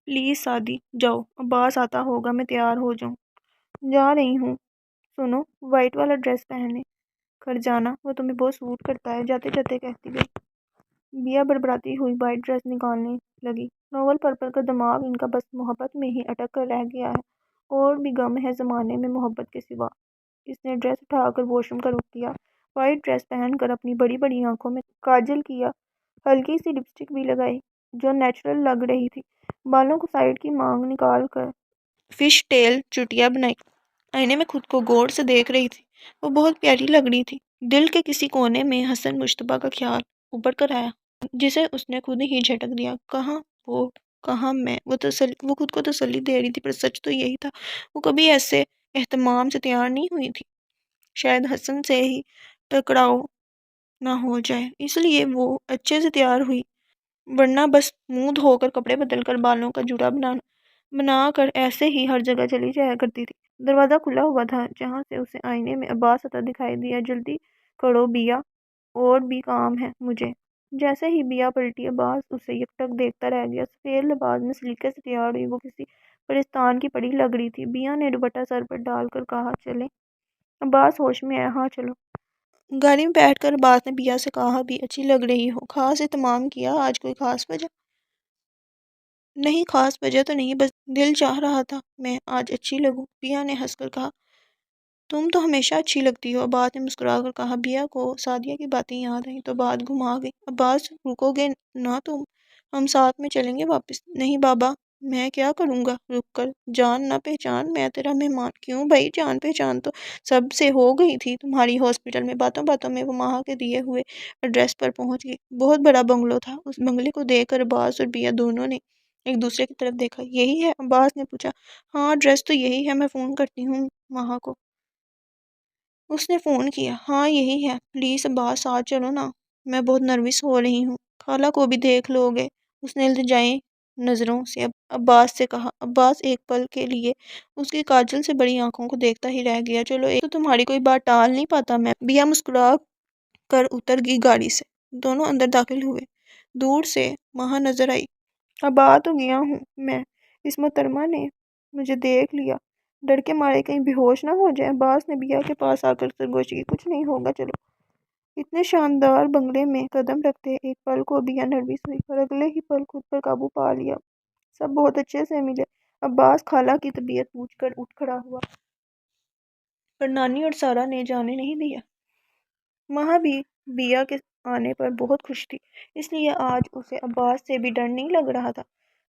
پلیز سعدی جاؤ، عباس آتا ہوگا، میں تیار ہو جاؤں۔ جا رہی ہوں۔ سنو، وائٹ والا ڈریس پہنے کر جانا، وہ تمہیں بہت سوٹ کرتا ہے، جاتے جاتے کہتی گئی۔ بیا بڑبڑاتی ہوئی وائٹ ڈریس نکالنے لگی۔ نوول پرپل کا دماغ ان کا بس محبت میں ہی اٹک کر رہ گیا ہے، اور بھی غم ہے زمانے میں محبت کے سوا۔ اس نے ڈریس اٹھا کر واش روم کا رخ کیا۔ وائٹ ڈریس پہن کر اپنی بڑی بڑی آنکھوں میں کاجل کیا، ہلکی سی لپسٹک بھی لگائی جو نیچرل لگ رہی تھی۔ بالوں کو سائیڈ کی مانگ نکال کر فش ٹیل چٹیا بنائی۔ آئینے میں خود کو غور سے دیکھ رہی تھی، وہ بہت پیاری لگ رہی تھی۔ دل کے کسی کونے میں حسن مشتبہ کا خیال ابھر کر آیا، جسے اس نے خود ہی جھٹک دیا۔ کہاں وہ، کہاں میں؟ وہ خود کو تسلی دے رہی تھی، پر سچ تو یہی تھا، وہ کبھی ایسے اہتمام سے تیار نہیں ہوئی تھی۔ شاید حسن سے ہی ٹکراؤ نہ ہو جائے، اس لیے وہ اچھے سے تیار ہوئی، ورنہ بس منہ دھو کر کپڑے بدل کر بالوں کا جوڑا بنا کر ایسے ہی ہر جگہ چلی جایا کرتی تھی۔ دروازہ کھلا ہوا تھا، جہاں سے اسے آئینے میں عباس آتا دکھائی دیا۔ جلدی کرو بیا، اور بھی کام ہے مجھے۔ جیسے ہی بیا پلٹی، عباس اسے یکٹک دیکھتا رہ گیا۔ سفید لباس میں سلیقے سے تیار ہوئی، وہ کسی پرستان کی پری لگ رہی تھی۔ بیا نے دوپٹہ سر پر ڈال کر کہا چلیں؟ عباس ہوش میں آیا۔ ہاں چلو۔ گاڑی میں بیٹھ کر عباس نے بیا سے کہا بھی اچھی لگ رہی ہو، خاص اہتمام کیا آج؟ کوئی خاص وجہ؟ نہیں، خاص وجہ تو نہیں، بس دل چاہ رہا تھا میں آج اچھی لگوں۔ بیا نے ہنس کر کہا تم تو ہمیشہ اچھی لگتی ہو۔ عباس نے مسکرا کر کہا۔ بیا کو سعدیہ کی باتیں یاد آئیں تو بات گھما گئی۔ عباس رکو گے نہ تم؟ ہم ساتھ میں چلیں گے واپس؟ نہیں بابا، میں کیا کروں گا رک کر؟ جان نہ پہچان، میں تیرا مہمان۔ کیوں بھائی، جان پہچان تو سب سے ہو گئی تھی تمہاری ہاسپٹل میں۔ باتوں باتوں میں وہ ماہا کے دیے ہوئے ایڈریس پر پہنچ گئی۔ بہت بڑا بنگلو تھا۔ اس بنگلے کو دیکھ کر عباس اور بیا دونوں نے ایک دوسرے کی طرف دیکھا۔ یہی ہے؟ عباس نے پوچھا۔ ہاں ایڈریس تو یہی ہے، میں فون کرتی ہوں ماہا کو۔ اس نے فون کیا۔ ہاں یہی ہے، پلیز عباس ساتھ چلو نا، میں بہت نروس ہو رہی ہوں، خالہ کو بھی دیکھ لو گے، اس نے التجائیں نظروں سے عباس سے کہا۔ عباس ایک پل کے لیے اس کی کاجل سے بڑی آنکھوں کو دیکھتا ہی رہ گیا۔ چلو ایک تو تمہاری کوئی بات ٹال نہیں پاتا میں۔ بیا مسکرا کر اتر گئی گاڑی سے۔ دونوں اندر داخل ہوئے۔ دور سے مہا نظر آئی۔ اب آ تو گیا ہوں میں، اس محترمہ نے مجھے دیکھ لیا، ڈر کے مارے کہیں بے ہوش نہ ہو جائے۔ عباس نے بیا کے پاس آ کر سرگوشی کی۔ کچھ نہیں ہوگا چلو۔ اتنے شاندار بنگلے میں قدم رکھتے ایک پل کو بیا نروس ہوئی اور اگلے ہی پل خود پر قابو پا لیا۔ سب بہت اچھے سے ملے۔ عباس خالہ کی طبیعت پوچھ کر اٹھ کھڑا ہوا، پر نانی اور سارا نے جانے نہیں دیا۔ مہا بھی بیا کے آنے پر بہت خوش تھی، اس لیے آج اسے عباس سے بھی ڈر نہیں لگ رہا تھا۔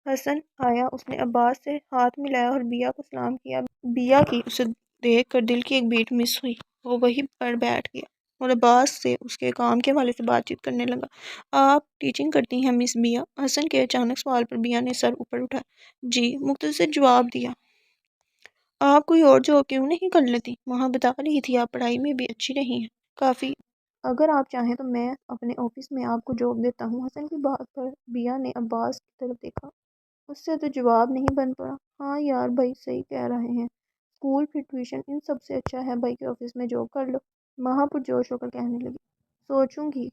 حسن آیا، اس نے عباس سے ہاتھ ملایا اور بیا کو سلام کیا۔ بیا کی اسے دیکھ کر دل کی ایک بیٹ مس ہوئی۔ وہ وہیں پر بیٹھ گیا اور عباس سے اس کے کام کے حوالے سے بات چیت کرنے لگا۔ آپ ٹیچنگ کرتی ہیں مس بیا؟ حسن کے اچانک سوال پر بیا نے سر اوپر اٹھایا۔ جی، مختصر جواب دیا۔ آپ کوئی اور جاب کیوں نہیں کر لیتی؟ مہا بتا رہی تھی آپ پڑھائی میں بھی اچھی رہی ہیں کافی، اگر آپ چاہیں تو میں اپنے آفس میں آپ کو جاب دیتا ہوں۔ حسن کی بات پر بیا نے عباس کی طرف دیکھا، اس سے تو جواب نہیں بن پڑا۔ ہاں یار بھائی صحیح کہہ رہے ہیں، اسکول پھر ٹیوشن، ان سب سے اچھا ہے بھائی کے آفس میں جاب کر لو۔ مہا پرجوش ہو کر کہنے لگی، سوچوں گی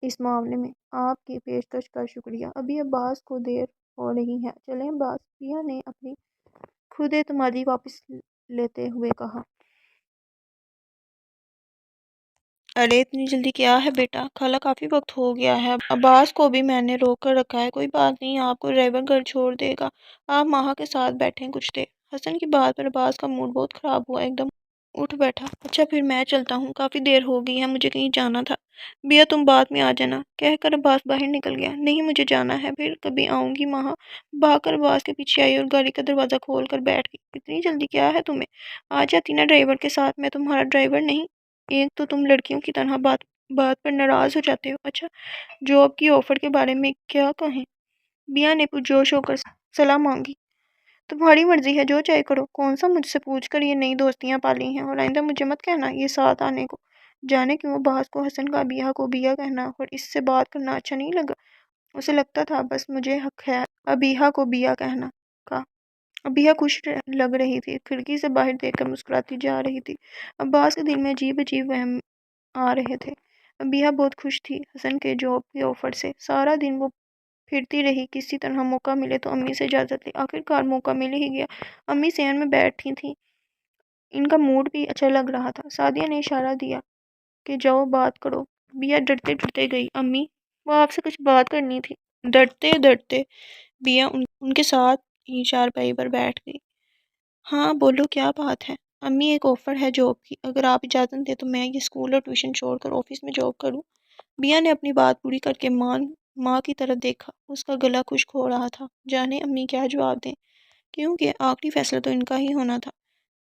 اس معاملے میں، آپ کی پیشکش کا شکریہ، ابھی عباس کو دیر ہو رہی ہے، چلیں عباس۔ بیا نے اپنی خود اعتمادی واپس لیتے ہوئے کہا۔ ارے اتنی جلدی کیا ہے بیٹا، خالہ کافی وقت ہو گیا ہے، عباس کو بھی میں نے روک کر رکھا ہے، کوئی بات نہیں، آپ کو ڈرائیور گھر چھوڑ دے گا، آپ مہا کے ساتھ بیٹھیں کچھ دیر۔ حسن کی بات پر عباس کا موڈ بہت خراب ہوا، ایک دم اٹھ بیٹھا۔ اچھا پھر میں چلتا ہوں، کافی دیر ہو گئی ہے، مجھے کہیں جانا تھا۔ بیا تم بعد میں آ جانا، کہہ کر عباس باہر نکل گیا۔ نہیں مجھے جانا ہے، پھر کبھی آؤں گی۔ مہا بھاگ کر عباس کے پیچھے آئی اور گاڑی کا دروازہ کھول کر بیٹھ گئی۔ اتنی جلدی کیا ہے تمہیں؟ آ جاتی نا ڈرائیور کے ساتھ، میں تمہارا ڈرائیور نہیں؟ ایک تو تم لڑکیوں کی طرح بات پر ناراض ہو جاتے ہو۔ اچھا جاب کی آفر کے بارے میں کیا کہیں؟ بیا نے پرجوش ہو کر صلاح مانگی۔ تمہاری مرضی ہے، جو چاہے کرو، کون سا مجھ سے پوچھ کر یہ نئی دوستیاں پالی ہیں، اور آئندہ مجھے مت کہنا یہ ساتھ آنے کو۔ جانے کیوں عباس کو حسن کا ابیہا کو بیا کہنا اور اس سے بات کرنا اچھا نہیں لگا۔ اسے لگتا تھا بس مجھے حق ہے ابیہا کو بیا کہنا کا۔ ابیہا خوش لگ رہی تھی، کھڑکی سے باہر دیکھ کر مسکراتی جا رہی تھی۔ عباس کے دل میں عجیب عجیب وہم آ رہے تھے۔ ابیہا بہت خوش تھی حسن کے جاب کے آفر سے۔ سارا دن وہ پھرتی رہی، کسی طرح موقع ملے تو امی سے اجازت لی، آخر کار موقع مل ہی گیا۔ امی صحن میں بیٹھی تھیں، ان کا موڈ بھی اچھا لگ رہا تھا۔ سعدیہ نے اشارہ دیا کہ جاؤ بات کرو۔ بیا ڈرتے ڈرتے گئی۔ امی وہ آپ سے کچھ بات کرنی تھی۔ ڈرتے ڈرتے بیا ان کے ساتھ ہی چارپائی پر بیٹھ گئی۔ ہاں بولو کیا بات ہے؟ امی ایک آفر ہے جاب کی، اگر آپ اجازت دیں تو میں یہ اسکول اور ٹیوشن چھوڑ کر آفس میں جاب کروں۔ بیا نے اپنی بات پوری کر کے ماں کی طرف دیکھا، اس کا گلا خشک ہو رہا تھا، جانے امی کیا جواب دیں، کیونکہ آخری فیصلہ تو ان کا ہی ہونا تھا۔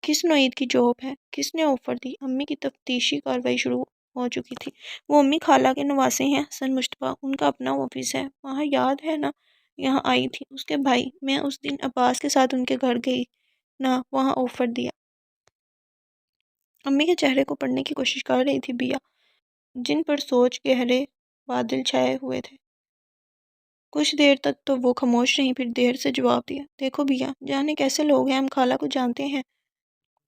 کس نوعیت کی جاب ہے، کس نے آفر دی؟ امی کی تفتیشی کارروائی شروع ہو چکی تھی۔ وہ امی خالہ کے نواسے ہیں حسن مشتبہ، ان کا اپنا آفس ہے، وہاں یاد ہے نا یہاں آئی تھی اس کے بھائی، میں اس دن عباس کے ساتھ ان کے گھر گئی نا، وہاں آفر دیا۔ امی کے چہرے کو پڑھنے کی کوشش کر رہی تھی بیا، جن پر سوچ گہرے بادل چھائے ہوئے تھے۔ کچھ دیر تک تو وہ خاموش رہیں، پھر دیر سے جواب دیا، دیکھو بیا جانے کیسے لوگ ہیں، ہم خالہ کو جانتے ہیں،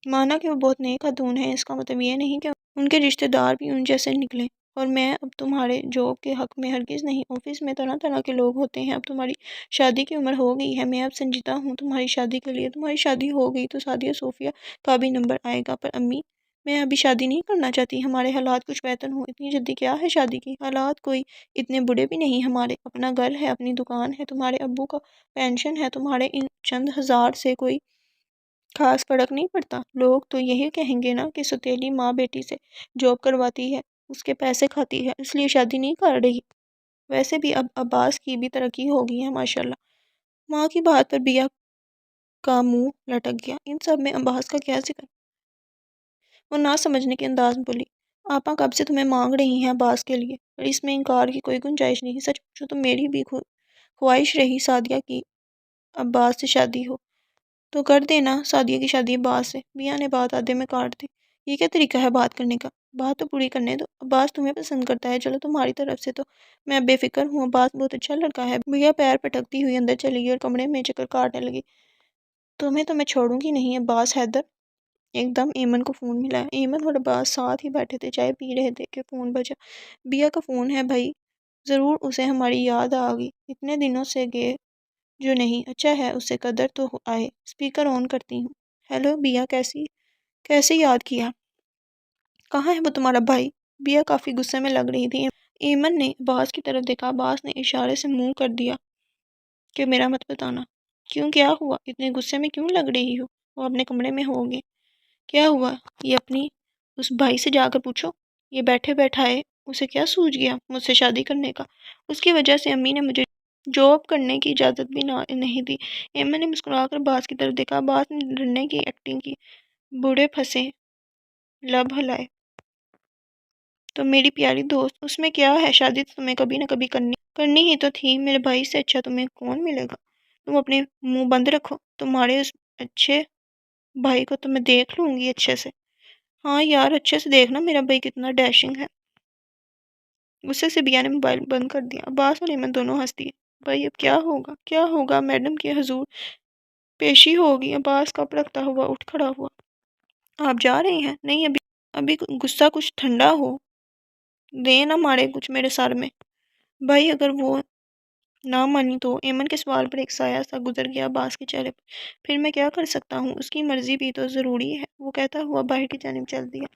مانا کہ وہ بہت نیک خاتون ہیں، اس کا مطلب یہ نہیں کہ ان کے رشتہ دار بھی ان جیسے نکلیں، اور میں اب تمہارے جاب کے حق میں ہرگز نہیں، آفس میں طرح طرح کے لوگ ہوتے ہیں، اب تمہاری شادی کی عمر ہو گئی ہے، میں اب سنجیدہ ہوں تمہاری شادی کے لیے، تمہاری شادی ہو گئی تو سعدیہ صوفیہ کا بھی نمبر آئے گا، پر امی میں ابھی شادی نہیں کرنا چاہتی، ہمارے حالات کچھ بہتر ہوں، اتنی جلدی کیا ہے شادی کی، حالات کوئی اتنے برے بھی نہیں، ہمارے اپنا گھر ہے، اپنی دکان ہے، تمہارے ابو کا پینشن ہے، تمہارے ان چند ہزار سے کوئی خاص فرق نہیں پڑتا، لوگ تو یہی کہیں گے نا کہ سوتیلی ماں بیٹی سے جاب کرواتی ہے، اس کے پیسے کھاتی ہے، اس لیے شادی نہیں کر رہی، ویسے بھی اب عباس کی بھی ترقی ہو گئی ہے ماشاءاللہ۔ ماں کی بات پر بیا کا منہ لٹک گیا، ان سب میں عباس کا کیا ذکر؟ وہ نہ سمجھنے کے انداز میں بولی، آپا کب سے تمہیں مانگ رہی ہیں عباس کے لیے، اور اس میں انکار کی کوئی گنجائش نہیں، سچ پوچھو تو میری بھی خواہش رہی سعدیہ کی عباس سے شادی ہو، تو کر دینا سعدیہ کی شادی عباس سے۔ بیا نے بات آدھے میں کاٹ دی، یہ کیا طریقہ ہے بات کرنے کا؟ بات تو پوری کرنے دو، عباس تمہیں پسند کرتا ہے، چلو تمہاری طرف سے تو میں بے فکر ہوں، عباس بہت اچھا لڑکا ہے۔ بھیا پیر پٹکتی ہوئی اندر چلی گئی اور کمرے میں چکر کاٹنے لگی۔ تمہیں تو میں چھوڑوں گی نہیں عباس حیدر۔ ایک دم ایمن کو فون ملا۔ ایمن اور عباس ساتھ ہی بیٹھے تھے، چائے پی رہے تھے کہ فون بجا۔ بیا کا فون ہے بھائی، ضرور اسے ہماری یاد آ گئی، اتنے دنوں سے گئے جو نہیں، اچھا ہے اسے قدر تو آئے۔ اسپیکر آن کرتی ہوں۔ ہیلو بیا، کیسے یاد کیا؟ کہاں ہے وہ تمہارا بھائی؟ بیا کافی غصے میں لگ رہی تھی۔ ایمن نے عباس کی طرف دیکھا، عباس نے اشارے سے منہ کر دیا کہ میرا مت بتانا۔ کیوں، کیا ہوا؟ اتنے غصے میں کیوں لگ رہی ہو؟ وہ اپنے کمرے میں ہوگے۔ کیا ہوا؟ یہ اپنی اس بھائی سے جا کر پوچھو، یہ بیٹھے بیٹھائے اسے کیا سوچ گیا مجھ سے شادی کرنے کا؟ اس کی وجہ سے امی نے مجھے جاب کرنے کی اجازت بھی نہیں دی۔ ایمن نے مسکرا کر عباس کی طرف دیکھا، عباس نے ڈرنے کی ایکٹنگ کی، بوڑھے پھنسے لب ہلائے۔ تو میری پیاری دوست، اس میں کیا ہے؟ شادی تو تمہیں کبھی نہ کبھی کرنی ہی تو تھی، میرے بھائی سے اچھا تمہیں کون ملے گا؟ تم اپنے منہ بند رکھو، تمہارے اس اچھے بھائی کو تو میں دیکھ لوں گی اچھے سے۔ ہاں یار، اچھے سے دیکھنا میرا بھائی کتنا ڈیشنگ ہے۔ غصے سے بیا نے موبائل بند کر دیا۔ عباس اور ایمن دونوں ہنس دیے۔ بھائی اب کیا ہوگا؟ میڈم کی حضور پیشی ہوگی۔ عباس کپ رکھتا ہوا اٹھ کھڑا ہوا۔ آپ جا رہے ہیں؟ نہیں، ابھی غصہ کچھ ٹھنڈا ہو دے نہ مارے کچھ میرے سر میں۔ بھائی اگر وہ نہ مانی تو؟ ایمن کے سوال پر ایک سایہ سا گزر گیا عباس کے چہرے پر۔ پھر میں کیا کر سکتا ہوں؟ اس کی مرضی بھی تو ضروری ہے، وہ کہتا ہوا باہر کی جانب چل دیا۔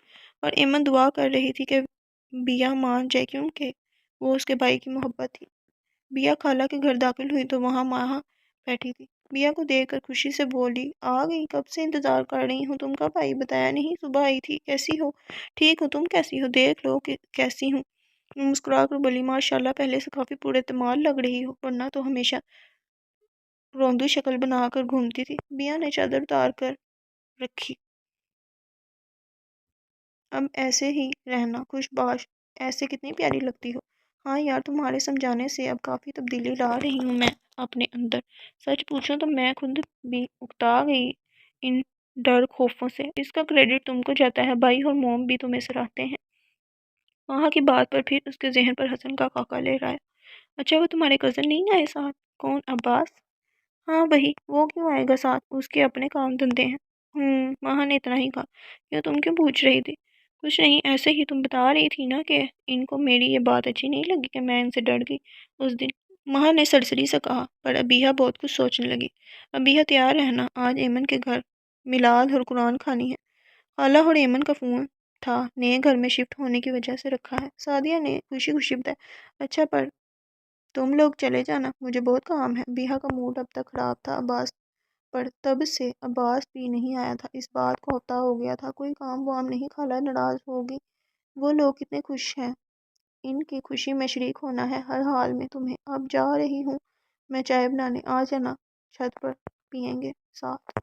اور ایمن دعا کر رہی تھی کہ بیا مان جائے، کیونکہ وہ اس کے بھائی کی محبت تھی۔ بیا خالہ کے گھر داخل ہوئی تو وہاں ماہا بیٹھی تھی۔ بیا کو دیکھ کر خوشی سے بولی، آ گئی؟ کب سے انتظار کر رہی ہوں، تم کب آئی؟ بتایا نہیں؟ صبح آئی تھی۔ کیسی ہو؟ ٹھیک ہوں، تم کیسی ہو؟ دیکھ لو کہ کیسی ہوں۔ مسکرا کر بولی، ماشاءاللہ پہلے سے کافی پورے اعتماد لگ رہی ہو، ورنہ تو ہمیشہ روندو شکل بنا کر گھومتی تھی۔ بیا نے چادر اتار کر رکھی۔ اب ایسے ہی رہنا، خوش باش، ایسے کتنی پیاری لگتی ہو۔ ہاں یار، تمہارے سمجھانے سے اب کافی تبدیلی لا رہی ہوں میں اپنے اندر۔ سچ پوچھوں تو میں خود بھی اکتا گئی ان ڈر خوفوں سے۔ اس کا کریڈٹ تم کو جاتا ہے، بھائی اور موم بھی تمہیں سراہتے ہیں۔ وہاں کی بات پر پھر اس کے ذہن پر حسن کا خاکہ لے رہا ہے۔ اچھا وہ تمہارے کزن نہیں آئے ساتھ؟ کون، عباس؟ ہاں وہی، وہ کیوں آئے گا ساتھ؟ اس کے اپنے کام دھندے ہیں۔ ماہا نے اتنا ہی کہا۔ کیوں، تم کیوں پوچھ رہی تھی؟ کچھ نہیں، ایسے ہی تم بتا رہی تھی نا کہ ان کو میری یہ بات اچھی نہیں لگی کہ میں ان سے ڈر گئی اس دن، ماہا نے سرسری سے کہا۔ پر ابیہ بہت کچھ سوچنے لگی۔ ابیہ تیار رہنا، آج ایمن کے گھر میلاد اور قرآن خوانی ہے۔ خالہ اور ایمن کا فون تھا، نئے گھر میں شفٹ ہونے کی وجہ سے رکھا ہے، سعدیہ نے خوشی خوشی بتایا۔ اچھا پر تم لوگ چلے جانا، مجھے بہت کام ہے۔ بیہا کا موڈ اب تک خراب تھا عباس پر، تب سے عباس بھی نہیں آیا تھا۔ اس بات کو ہفتہ ہو گیا تھا، کوئی کام وام نہیں، خالہ ناراض ہوگی، وہ لوگ کتنے خوش ہیں، ان کی خوشی میں شریک ہونا ہے ہر حال میں تمہیں۔ اب جا رہی ہوں میں چائے بنانے، آ جانا، چھت پر پئیں گے ساتھ۔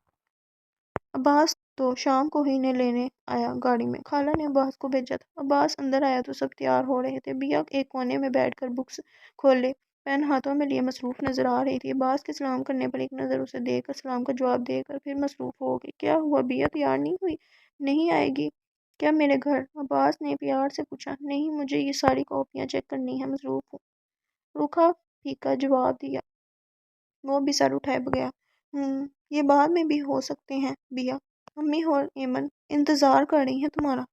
عباس تو شام کو ہی نے لینے آیا گاڑی میں، خالہ نے عباس کو بھیجا تھا۔ عباس اندر آیا تو سب تیار ہو رہے تھے۔ بیا ایک کونے میں بیٹھ کر بکس کھولے پین ہاتھوں میں لیے مصروف نظر آ رہی تھی۔ عباس کے سلام کرنے پر ایک نظر اسے دے کر سلام کا جواب دے کر پھر مصروف ہو گئی۔ کیا ہوا بیا، تیار نہیں ہوئی؟ نہیں آئے گی کیا میرے گھر؟ عباس نے پیار سے پوچھا۔ نہیں، مجھے یہ ساری کاپیاں چیک کرنی ہے، مصروف ہوں، روکھا پھیکا جواب دیا۔ وہ بھی سر اٹھائے گیا۔ یہ بعد میں بھی ہو سکتے ہیں بیا، امی اور ایمن انتظار کر رہی ہیں تمہارا۔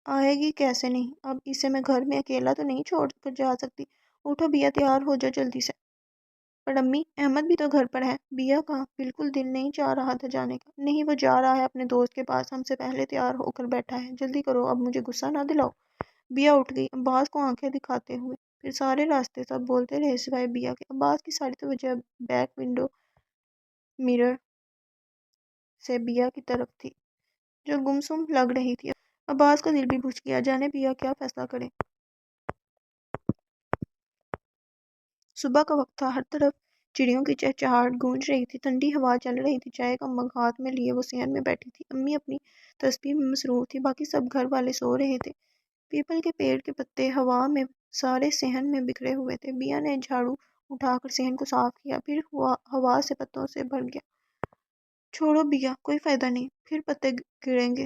آئے گی کیسے نہیں، اب اسے میں گھر میں اکیلا تو نہیں چھوڑ کر جا سکتی۔ اٹھو بیا، تیار ہو جاؤ جلدی سے۔ پر امی، احمد بھی تو گھر پر ہے۔ بیا کا بالکل دل نہیں چاہ رہا تھا جانے کا۔ نہیں، وہ جا رہا ہے اپنے دوست کے پاس، ہم سے پہلے تیار ہو کر بیٹھا ہے، جلدی کرو، اب مجھے غصہ نہ دلاؤ۔ بیا اٹھ گئی عباس کو آنکھیں دکھاتے ہوئے، پھر سارے راستے سب بولتے رہے سوائے بیا کے۔ عباس کی ساری توجہ بیک ونڈو مرر سے بیا کی طرف تھی جو گمسم لگ رہی تھی۔ عباس کا دل بھی بجھ گیا، جانے بیا کیا فیصلہ کرے۔ صبح کا وقت تھا، ہر طرف چڑیوں کی چہچہاہٹ گونج رہی تھی، ٹھنڈی ہوا چل رہی تھی۔ چائے کا مگ ہاتھ میں لیے وہ صحن میں بیٹھی تھی۔ امی اپنی تسبیح میں مصروف تھی، باقی سب گھر والے سو رہے تھے۔ پیپل کے پیڑ کے پتے ہوا میں سارے صحن میں بکھرے ہوئے تھے۔ بیا نے جھاڑو اٹھا کر صحن کو صاف کیا، پھر ہوا سے پتوں سے بھر گیا۔ چھوڑو بیا، کوئی فائدہ نہیں، پھر پتے گریں گے۔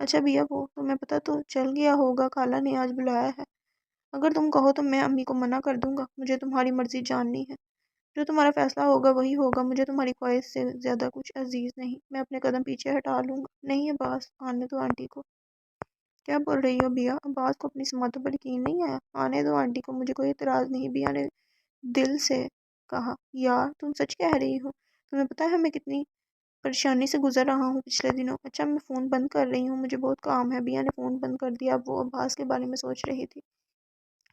اچھا بھیا وہ تمہیں پتہ تو چل گیا ہوگا خالہ نے آج بلایا ہے. اگر تم کہو تو میں امی کو منع کر دوں گا. مجھے تمہاری مرضی جاننی ہے. جو تمہارا فیصلہ ہوگا وہی ہوگا. مجھے تمہاری خواہش سے زیادہ کچھ عزیز نہیں. میں اپنے قدم پیچھے ہٹا لوں گا. نہیں عباس آنے دو آنٹی کو. کیا بول رہی ہو بیا؟ عباس کو اپنی سماعتوں پر یقین نہیں آیا. آنے دو آنٹی کو, مجھے کوئی اعتراض نہیں. بیا نے دل سے کہا. یار تم سچ کہہ رہی ہو. تمہیں پتہ ہے میں کتنی پریشانی سے گزر رہا ہوں پچھلے دنوں. اچھا میں فون بند کر رہی ہوں, مجھے بہت کام ہے. بیا نے فون بند کر دیا. اب وہ عباس کے بارے میں سوچ رہی تھی.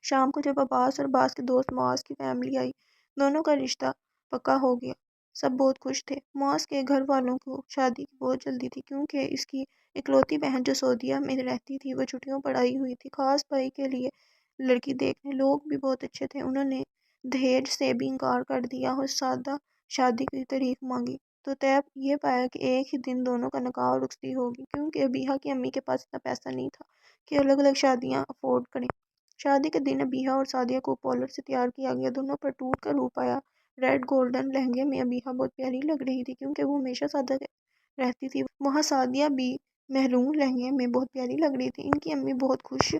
شام کو جب عباس اور عباس کے دوست معاذ کی فیملی آئی, دونوں کا رشتہ پکا ہو گیا. سب بہت خوش تھے. معاذ کے گھر والوں کو شادی کی بہت جلدی تھی کیونکہ اس کی اکلوتی بہن جو سعودیہ میں رہتی تھی وہ چھٹیوں پر آئی ہوئی تھی خاص بھائی کے لیے لڑکی دیکھنے. لوگ بھی بہت اچھے تھے. انہوں نے دہیج سے بھی انکار کر دیا اور سادہ شادی کی تاریخ مانگی تو طے یہ پایا کہ ایک ہی دن دونوں کا نکاح اور رخصتی ہوگی کیونکہ ابیہا کی امی کے پاس اتنا پیسہ نہیں تھا کہ الگ الگ شادیاں افورڈ کریں. شادی کے دن ابیہا اور سعدیہ کو پولر سے تیار کیا گیا. دونوں پر ٹوٹ کا روپ آیا. ریڈ گولڈن لہنگے میں ابیہا بہت پیاری لگ رہی تھی کیونکہ وہ ہمیشہ سادہ رہتی تھی. وہاں سعدیہ بھی محرون لہنگے میں بہت پیاری لگ رہی تھی. ان کی امی بہت خوش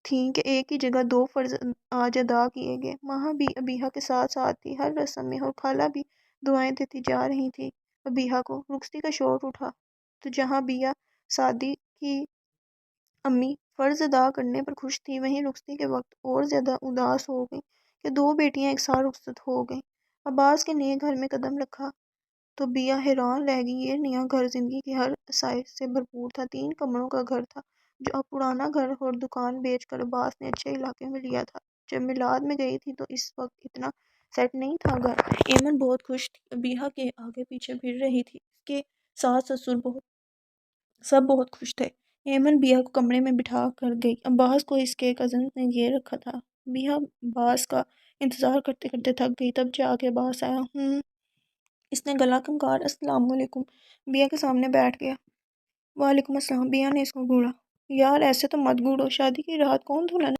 تھیں کہ ایک ہی جگہ دو فرض آج ادا کیے گئے. ماں بھی ابیہا کے ساتھ ساتھ تھی ہر رسم میں اور خالہ بھی دعائیں دیتی جا رہی تھی. ابیہا کو رخصتی کا شور اٹھا تو جہاں بیا سعدی کی امی فرض ادا کرنے پر خوش تھی وہیں رخصتی کے وقت اور زیادہ اداس ہو گئی کہ دو بیٹیاں ایک ساتھ رخصت ہو گئیں. عباس کے نئے گھر میں قدم رکھا تو بیا حیران رہ گئی. یہ نیا گھر زندگی کی ہر آسائش سے بھرپور تھا. 3 کمروں کا گھر تھا جو اب پرانا گھر اور دکان بیچ کر عباس نے اچھے علاقے میں لیا تھا. جب میلاد میں گئی تھی تو اس وقت اتنا سیٹ نہیں تھا گھر. ایمن بہت خوش تھی. ابیہا کے آگے پیچھے پھر رہی تھی. اس کے ساس سسر سب بہت خوش تھے. ایمن بیا کو کمرے میں بٹھا کر گئی. عباس کو اس کے کزن نے یہ رکھا تھا. بیا عباس کا انتظار کرتے کرتے تھک گئی. تب جا کے عباس آیا. اس نے گلا کنکار السلام علیکم بیا کے سامنے بیٹھ گیا. وعلیکم السلام. بیا نے اس کو گھوڑا. یار ایسے تو مت گھوڑو. شادی کی رات کون دلہن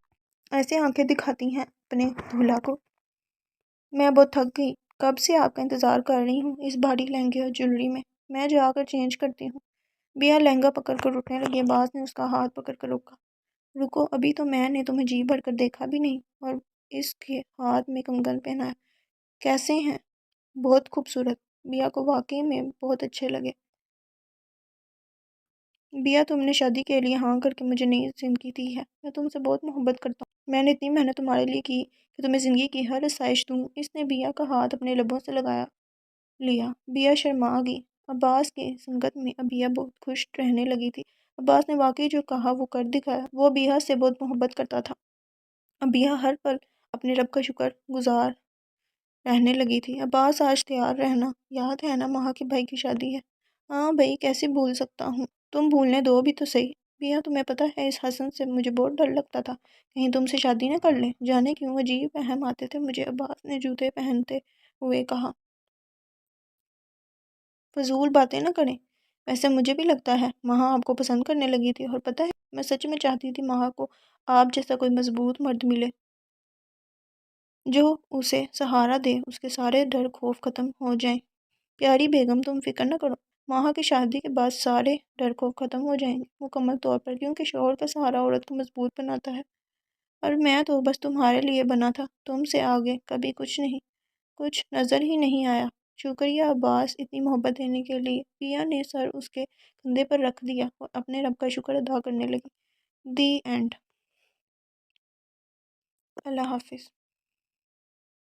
ایسے آنکھیں دکھاتی ہیں اپنے دولہا کو. میں بہت تھک گئی. کب سے آپ کا انتظار کر رہی ہوں اس بھاری لہنگے اور جویلری میں. میں جا کر چینج کرتی ہوں. بیا لہنگا پکڑ کر اٹھنے لگی. عباس نے اس کا ہاتھ پکڑ کر روکا. رکو, ابھی تو میں نے تمہیں جی بھر کر دیکھا بھی نہیں اور اس کے ہاتھ میں کنگن پہنایا. کیسے ہیں؟ بہت خوبصورت. بیا کو واقعی میں بہت اچھے لگے. بیا تم نے شادی کے لیے ہاں کر کے مجھے نئی زندگی دی ہے. میں تم سے بہت محبت کرتا ہوں. میں نے اتنی محنت تمہارے لیے کی کہ تمہیں زندگی کی ہر آسائش دوں. اس نے بیا کا ہاتھ اپنے لبوں سے لگایا لیا. بیا شرما گئی. عباس کی سنگت میں ابیہ بہت خوش رہنے لگی تھی. عباس نے واقعی جو کہا وہ کر دکھایا. وہ ابیہ سے بہت محبت کرتا تھا. ابیہ ہر پل اپنے رب کا شکر گزار رہنے لگی تھی. عباس آج تیار رہنا. یاد ہے نا ماہ کے بھائی کی شادی ہے. ہاں بھائی کیسے بھول سکتا ہوں. تم بھولنے دو بھی تو صحیح. بیا تمہیں پتہ ہے اس حسن سے مجھے بہت ڈر لگتا تھا کہیں تم سے شادی نہ کر لیں. جانے کیوں عجیب وہم آتے تھے مجھے. عباس نے جوتے پہنتے ہوئے کہا. فضول باتیں نہ کریں. ویسے مجھے بھی لگتا ہے ماہا آپ کو پسند کرنے لگی تھی. اور پتہ ہے میں سچ میں چاہتی تھی ماہا کو آپ جیسا کوئی مضبوط مرد ملے جو اسے سہارا دے. اس کے سارے ڈر خوف ختم ہو جائیں. پیاری بیگم تم فکر نہ کرو. ماہا کی شادی کے بعد سارے ڈر خوف ختم ہو جائیں گے مکمل طور پر کیونکہ شوہر کا سہارا عورت کو مضبوط بناتا ہے. اور میں تو بس تمہارے لیے بنا تھا. تم سے آگے کبھی کچھ نظر ہی نہیں آیا. شکریہ عباس اتنی محبت دینے کے لیے. پیا نے سر اس کے کندھے پر رکھ دیا اور اپنے رب کا شکر ادا کرنے لگی. The end. اللہ حافظ.